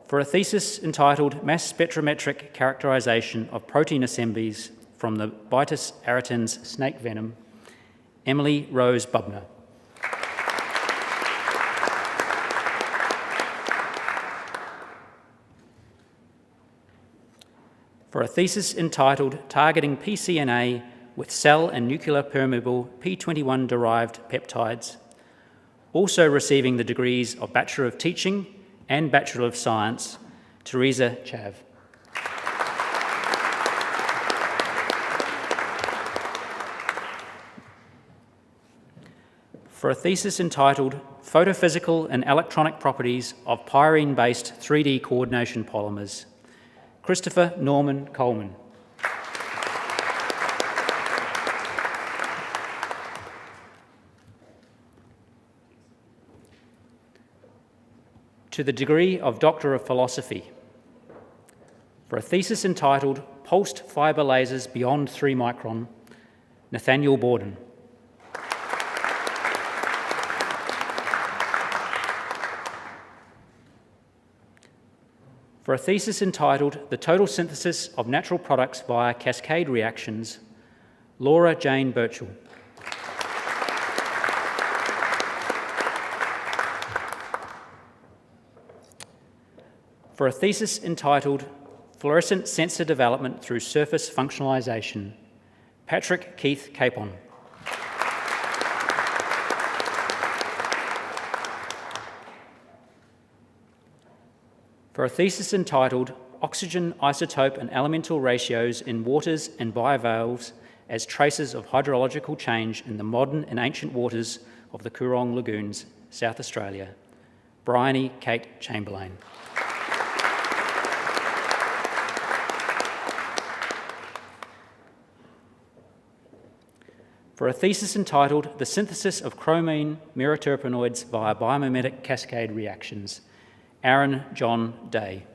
For a thesis entitled Mass Spectrometric Characterization of Protein Assemblies from the Bitus aritans snake venom, Emily Rose Bubner. For a thesis entitled Targeting pCNA with Cell and Nuclear Permeable P21-derived Peptides, also receiving the degrees of Bachelor of Teaching and Bachelor of Science, Teresa Chav. For a thesis entitled Photophysical and Electronic Properties of Pyrene-Based 3D Coordination Polymers, Christopher Norman Coleman. To the degree of Doctor of Philosophy, for a thesis entitled Pulsed Fibre Lasers Beyond 3 Micron, Nathaniel Borden. For a thesis entitled The Total Synthesis of Natural Products via Cascade Reactions, Laura Jane Birchall. For a thesis entitled Fluorescent Sensor Development Through Surface Functionalization, Patrick Keith Capon. For a thesis entitled Oxygen Isotope and Elemental Ratios in Waters and Bivalves as Traces of Hydrological Change in the Modern and Ancient Waters of the Coorong Lagoons, South Australia, Bryony Kate Chamberlain. For a thesis entitled The Synthesis of Chromine Meroterpenoids via Biomimetic Cascade Reactions, Aaron John Day.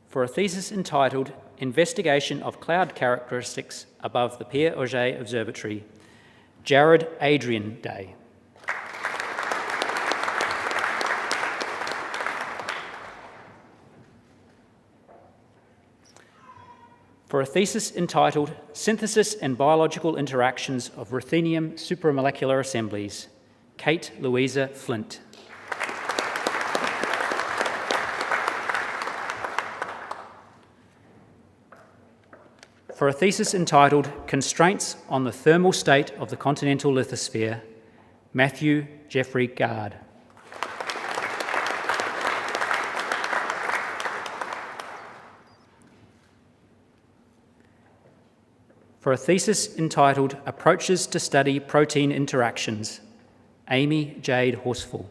For a thesis entitled Investigation of Cloud Characteristics above the Pierre Auger Observatory, Jared Adrian Day. For a thesis entitled Synthesis and Biological Interactions of Ruthenium Supramolecular Assemblies, Kate Louisa Flint. For a thesis entitled Constraints on the Thermal State of the Continental Lithosphere, Matthew Jeffrey Gard. For a thesis entitled Approaches to Study Protein Interactions, Amy Jade Horsfall.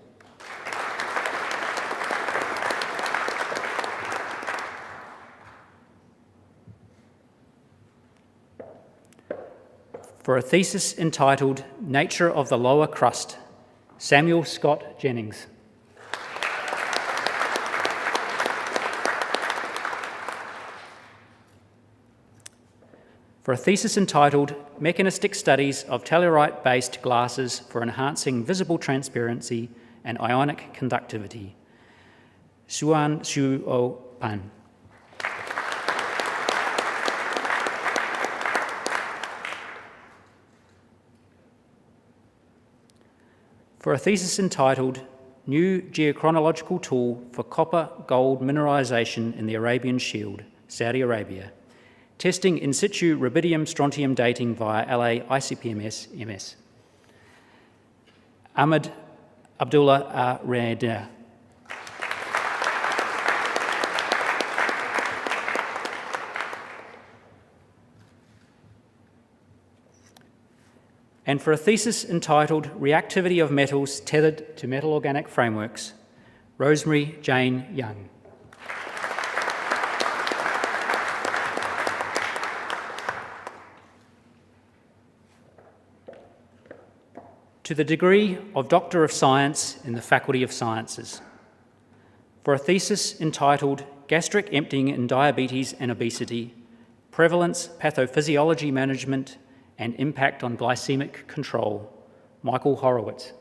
for a thesis entitled Nature of the Lower Crust, Samuel Scott Jennings. For a thesis entitled Mechanistic Studies of Tellurite-Based Glasses for Enhancing Visible Transparency and Ionic Conductivity, Suan Shuo Pan. For a thesis entitled New Geochronological Tool for Copper-Gold Mineralization in the Arabian Shield, Saudi Arabia, Testing in situ rubidium-strontium dating via LA ICP-MS. Ahmed Abdullah Areda. And for a thesis entitled Reactivity of Metals Tethered to Metal Organic Frameworks, Rosemary Jane Young. To the degree of Doctor of Science in the Faculty of Sciences, for a thesis entitled Gastric Emptying in Diabetes and Obesity, Prevalence, Pathophysiology Management, and Impact on Glycemic Control, Michael Horowitz.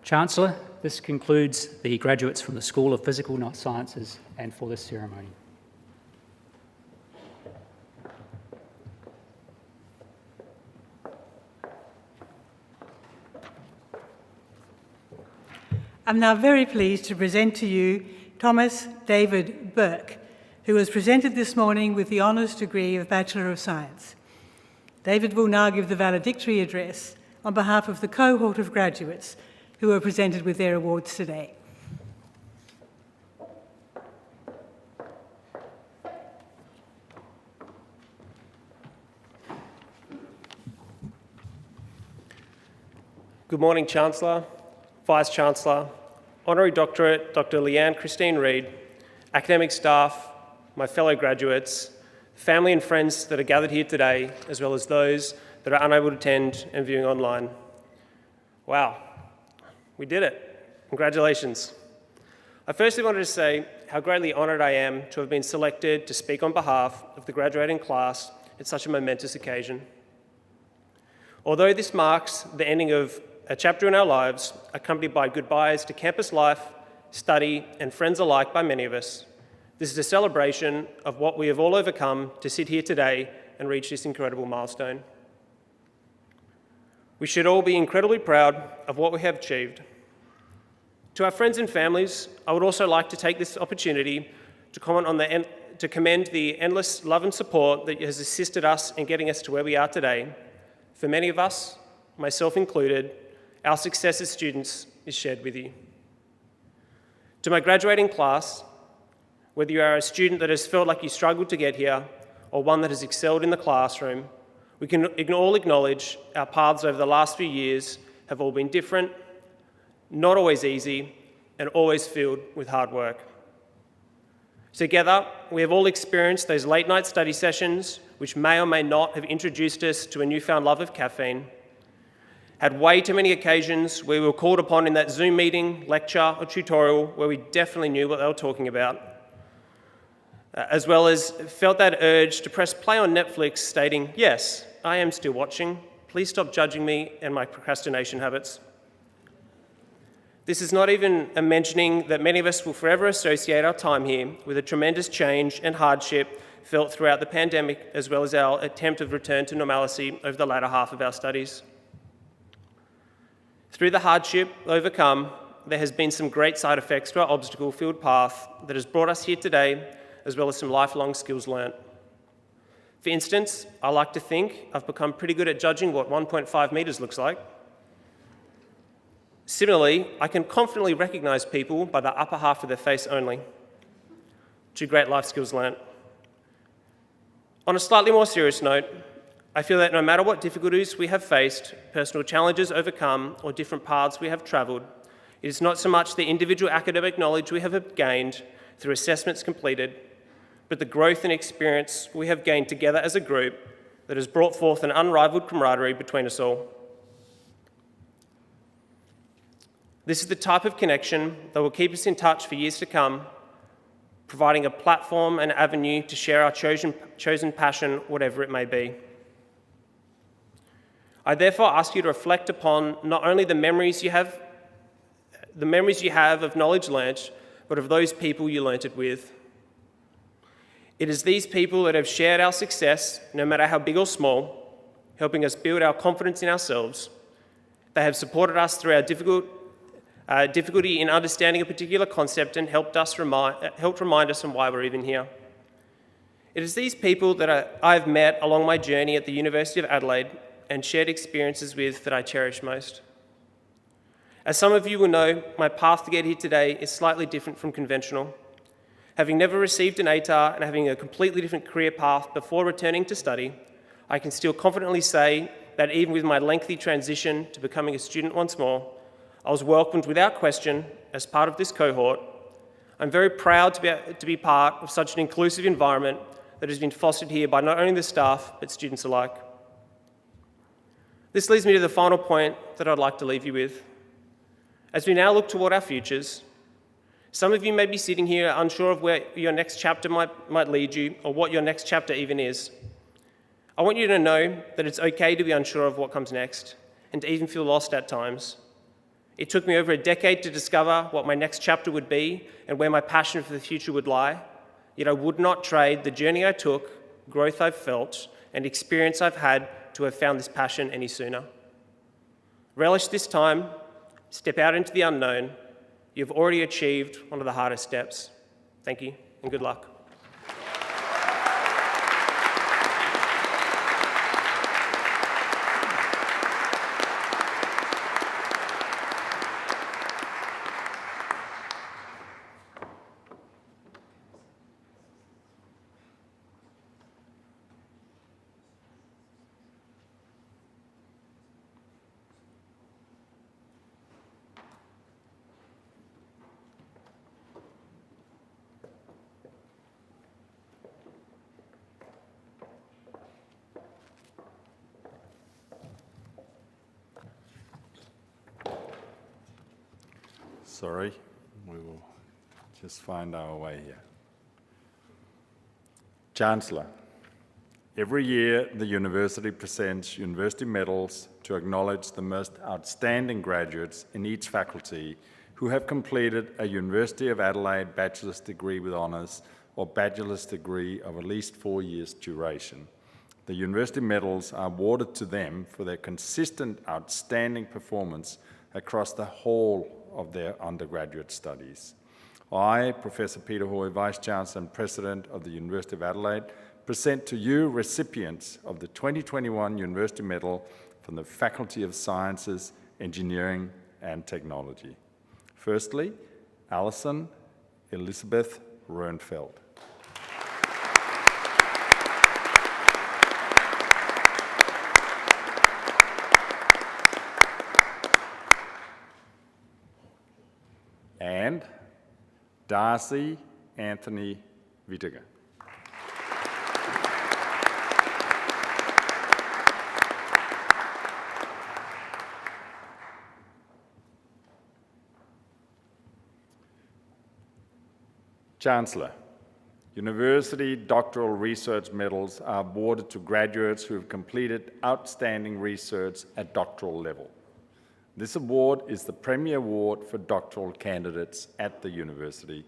Chancellor, this concludes the graduates from the School of Physical Sciences and for this ceremony. I'm now very pleased to present to you Thomas David Burke, who was presented this morning with the honours degree of Bachelor of Science. David will now give the valedictory address on behalf of the cohort of graduates who are presented with their awards today. Good morning, Chancellor, Vice-Chancellor, Honorary Doctorate, Dr. Leanne Christine Reid, academic staff, my fellow graduates, family and friends that are gathered here today, as well as those that are unable to attend and viewing online. Wow, we did it. Congratulations. I firstly wanted to say how greatly honoured I am to have been selected to speak on behalf of the graduating class at such a momentous occasion. Although this marks the ending of a chapter in our lives, accompanied by goodbyes to campus life, study, and friends alike by many of us, this is a celebration of what we have all overcome to sit here today and reach this incredible milestone. We should all be incredibly proud of what we have achieved. To our friends and families, I would also like to take this opportunity to commend the endless love and support that has assisted us in getting us to where we are today. For many of us, myself included, our success as students is shared with you. To my graduating class, whether you are a student that has felt like you struggled to get here or one that has excelled in the classroom, we can all acknowledge our paths over the last few years have all been different, not always easy, and always filled with hard work. Together, we have all experienced those late-night study sessions which may or may not have introduced us to a newfound love of caffeine, had way too many occasions where we were called upon in that Zoom meeting, lecture, or tutorial where we definitely knew what they were talking about, as well as felt that urge to press play on Netflix stating, yes, I am still watching, please stop judging me and my procrastination habits. This is not even a mentioning that many of us will forever associate our time here with a tremendous change and hardship felt throughout the pandemic, as well as our attempt of return to normalcy over the latter half of our studies. Through the hardship overcome, there has been some great side effects to our obstacle-filled path that has brought us here today, as well as some lifelong skills learnt. For instance, I like to think I've become pretty good at judging what 1.5 metres looks like. Similarly, I can confidently recognise people by the upper half of their face only. Two great life skills learnt. On a slightly more serious note, I feel that no matter what difficulties we have faced, personal challenges overcome, or different paths we have travelled, it is not so much the individual academic knowledge we have gained through assessments completed, but the growth and experience we have gained together as a group that has brought forth an unrivaled camaraderie between us all. This is the type of connection that will keep us in touch for years to come, providing a platform and avenue to share our chosen passion, whatever it may be. I therefore ask you to reflect upon not only the memories you have of knowledge learnt, but of those people you learnt it with. It is these people that have shared our success, no matter how big or small, helping us build our confidence in ourselves. They have supported us through our difficulty in understanding a particular concept and helped remind us on why we're even here. It is these people that I've met along my journey at the University of Adelaide and shared experiences with that I cherish most. As some of you will know, my path to get here today is slightly different from conventional. Having never received an ATAR and having a completely different career path before returning to study, I can still confidently say that even with my lengthy transition to becoming a student once more, I was welcomed without question as part of this cohort. I'm very proud to be part of such an inclusive environment that has been fostered here by not only the staff, but students alike. This leads me to the final point that I'd like to leave you with. As we now look toward our futures, some of you may be sitting here unsure of where your next chapter might lead you or what your next chapter even is. I want you to know that it's okay to be unsure of what comes next and to even feel lost at times. It took me over a decade to discover what my next chapter would be and where my passion for the future would lie, yet I would not trade the journey I took, growth I've felt, and experience I've had to have found this passion any sooner. Relish this time, step out into the unknown. You've already achieved one of the hardest steps. Thank you, and good luck. Sorry, we will just find our way here. Chancellor, every year the university presents university medals to acknowledge the most outstanding graduates in each faculty who have completed a University of Adelaide bachelor's degree with honours or bachelor's degree of at least 4 years duration. The university medals are awarded to them for their consistent outstanding performance across the whole of their undergraduate studies. I, Professor Peter Hoy, Vice-Chancellor and President of the University of Adelaide, present to you recipients of the 2021 University Medal from the Faculty of Sciences, Engineering and Technology. Firstly, Alison Elizabeth Rernfeld. And Darcy Anthony Whittaker. Chancellor, university doctoral research medals are awarded to graduates who have completed outstanding research at doctoral level. This award is the premier award for doctoral candidates at the university.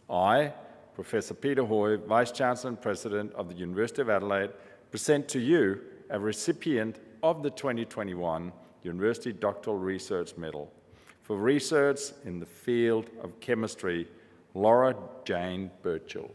I, Professor Peter Hoy, Vice-Chancellor and President of the University of Adelaide, present to you a recipient of the 2021 University Doctoral Research Medal for research in the field of chemistry, Laura Jane Burchill.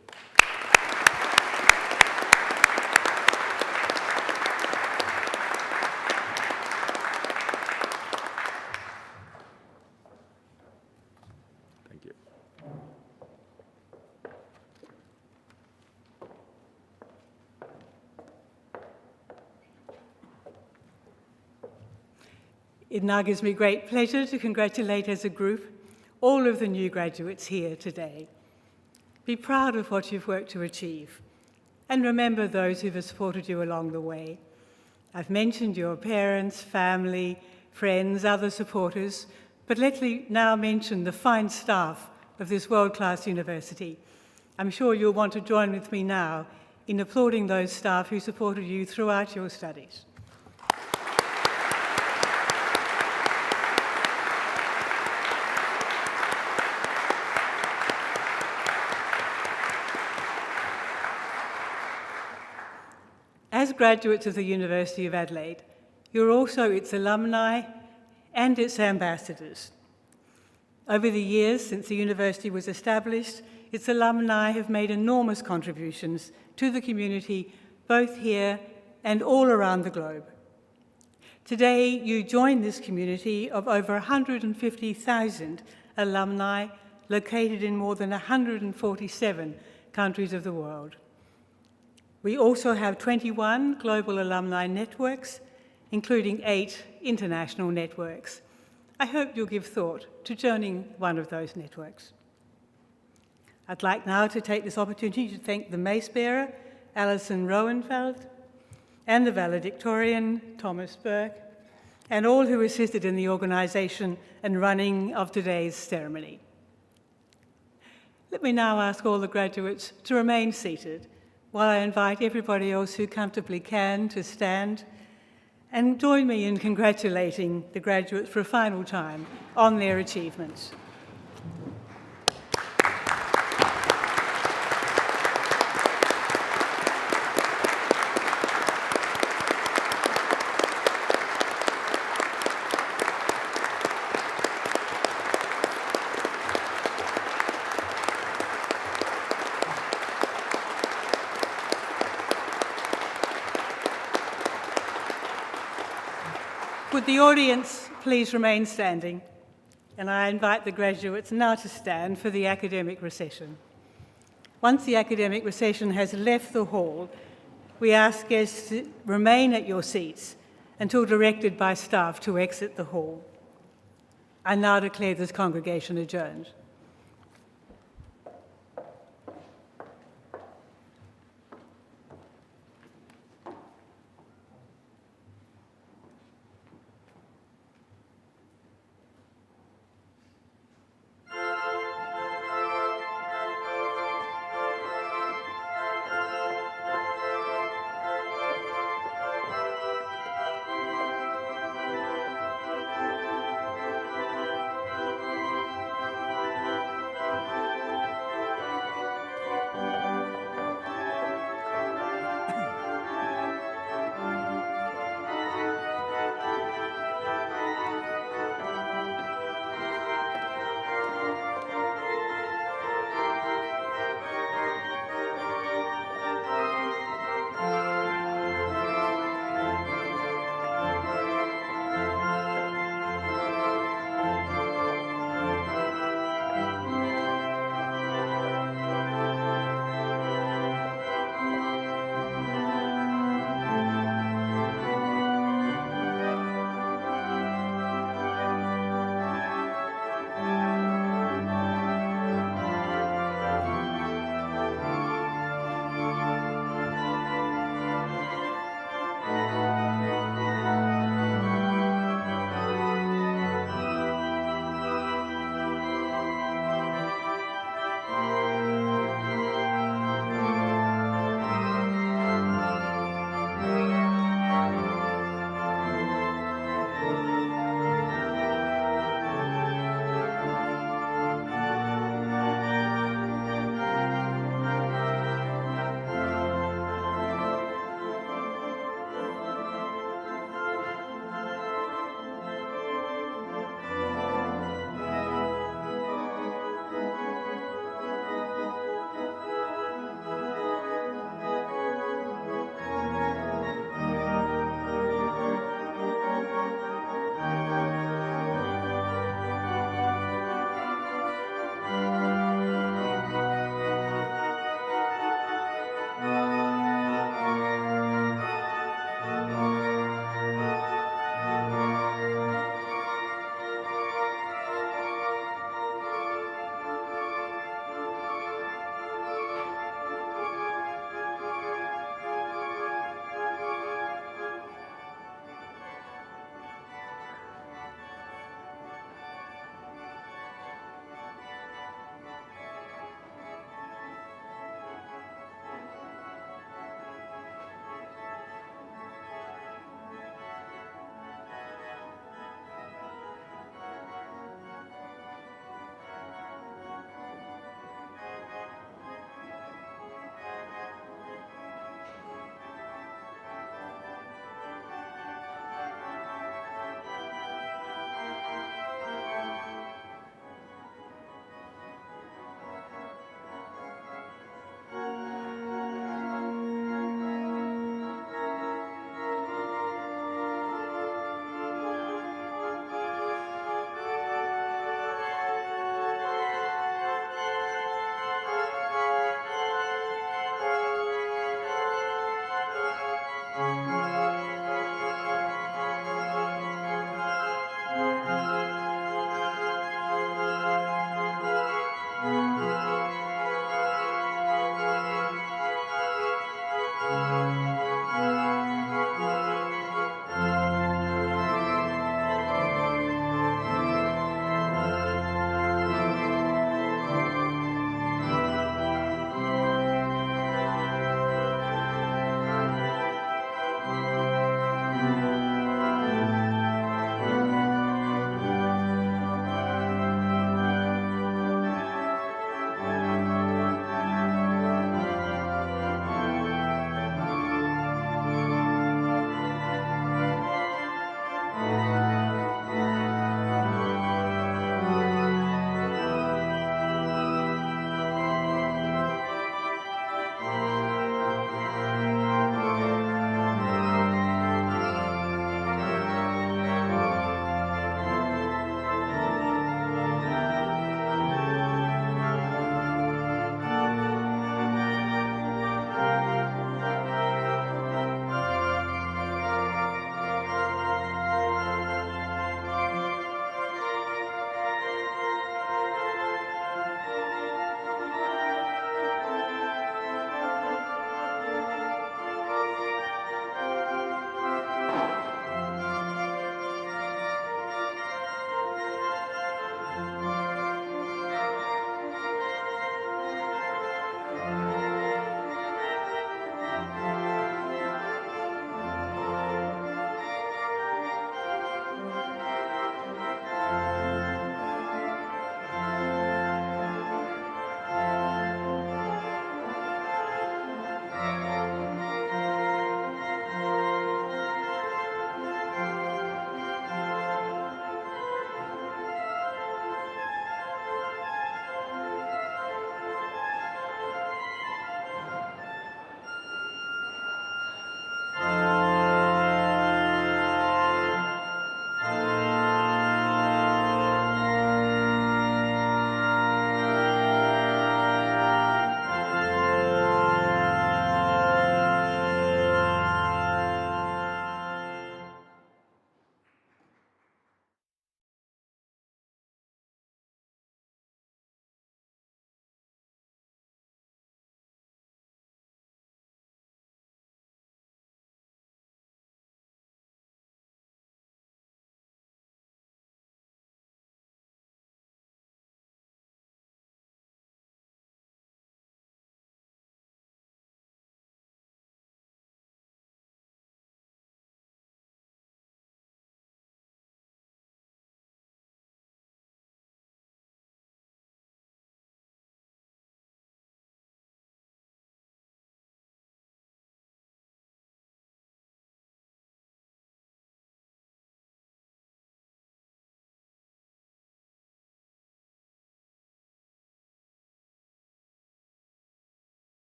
It now gives me great pleasure to congratulate as a group all of the new graduates here today. Be proud of what you've worked to achieve, and remember those who have supported you along the way. I've mentioned your parents, family, friends, other supporters, but let me now mention the fine staff of this world-class university. I'm sure you'll want to join with me now in applauding those staff who supported you throughout your studies. As graduates of the University of Adelaide, you're also its alumni and its ambassadors. Over the years since the university was established, its alumni have made enormous contributions to the community, both here and all around the globe. Today, you join this community of over 150,000 alumni located in more than 147 countries of the world. We also have 21 global alumni networks, including 8 international networks. I hope you'll give thought to joining one of those networks. I'd like now to take this opportunity to thank the mace bearer, Alison Rowenfeld, and the valedictorian, Thomas Burke, and all who assisted in the organisation and running of today's ceremony. Let me now ask all the graduates to remain seated while I invite everybody else who comfortably can to stand and join me in congratulating the graduates for a final time on their achievements. Would the audience please remain standing? And I invite the graduates now to stand for the academic recession. Once the academic recession has left the hall, we ask guests to remain at your seats until directed by staff to exit the hall. I now declare this congregation adjourned.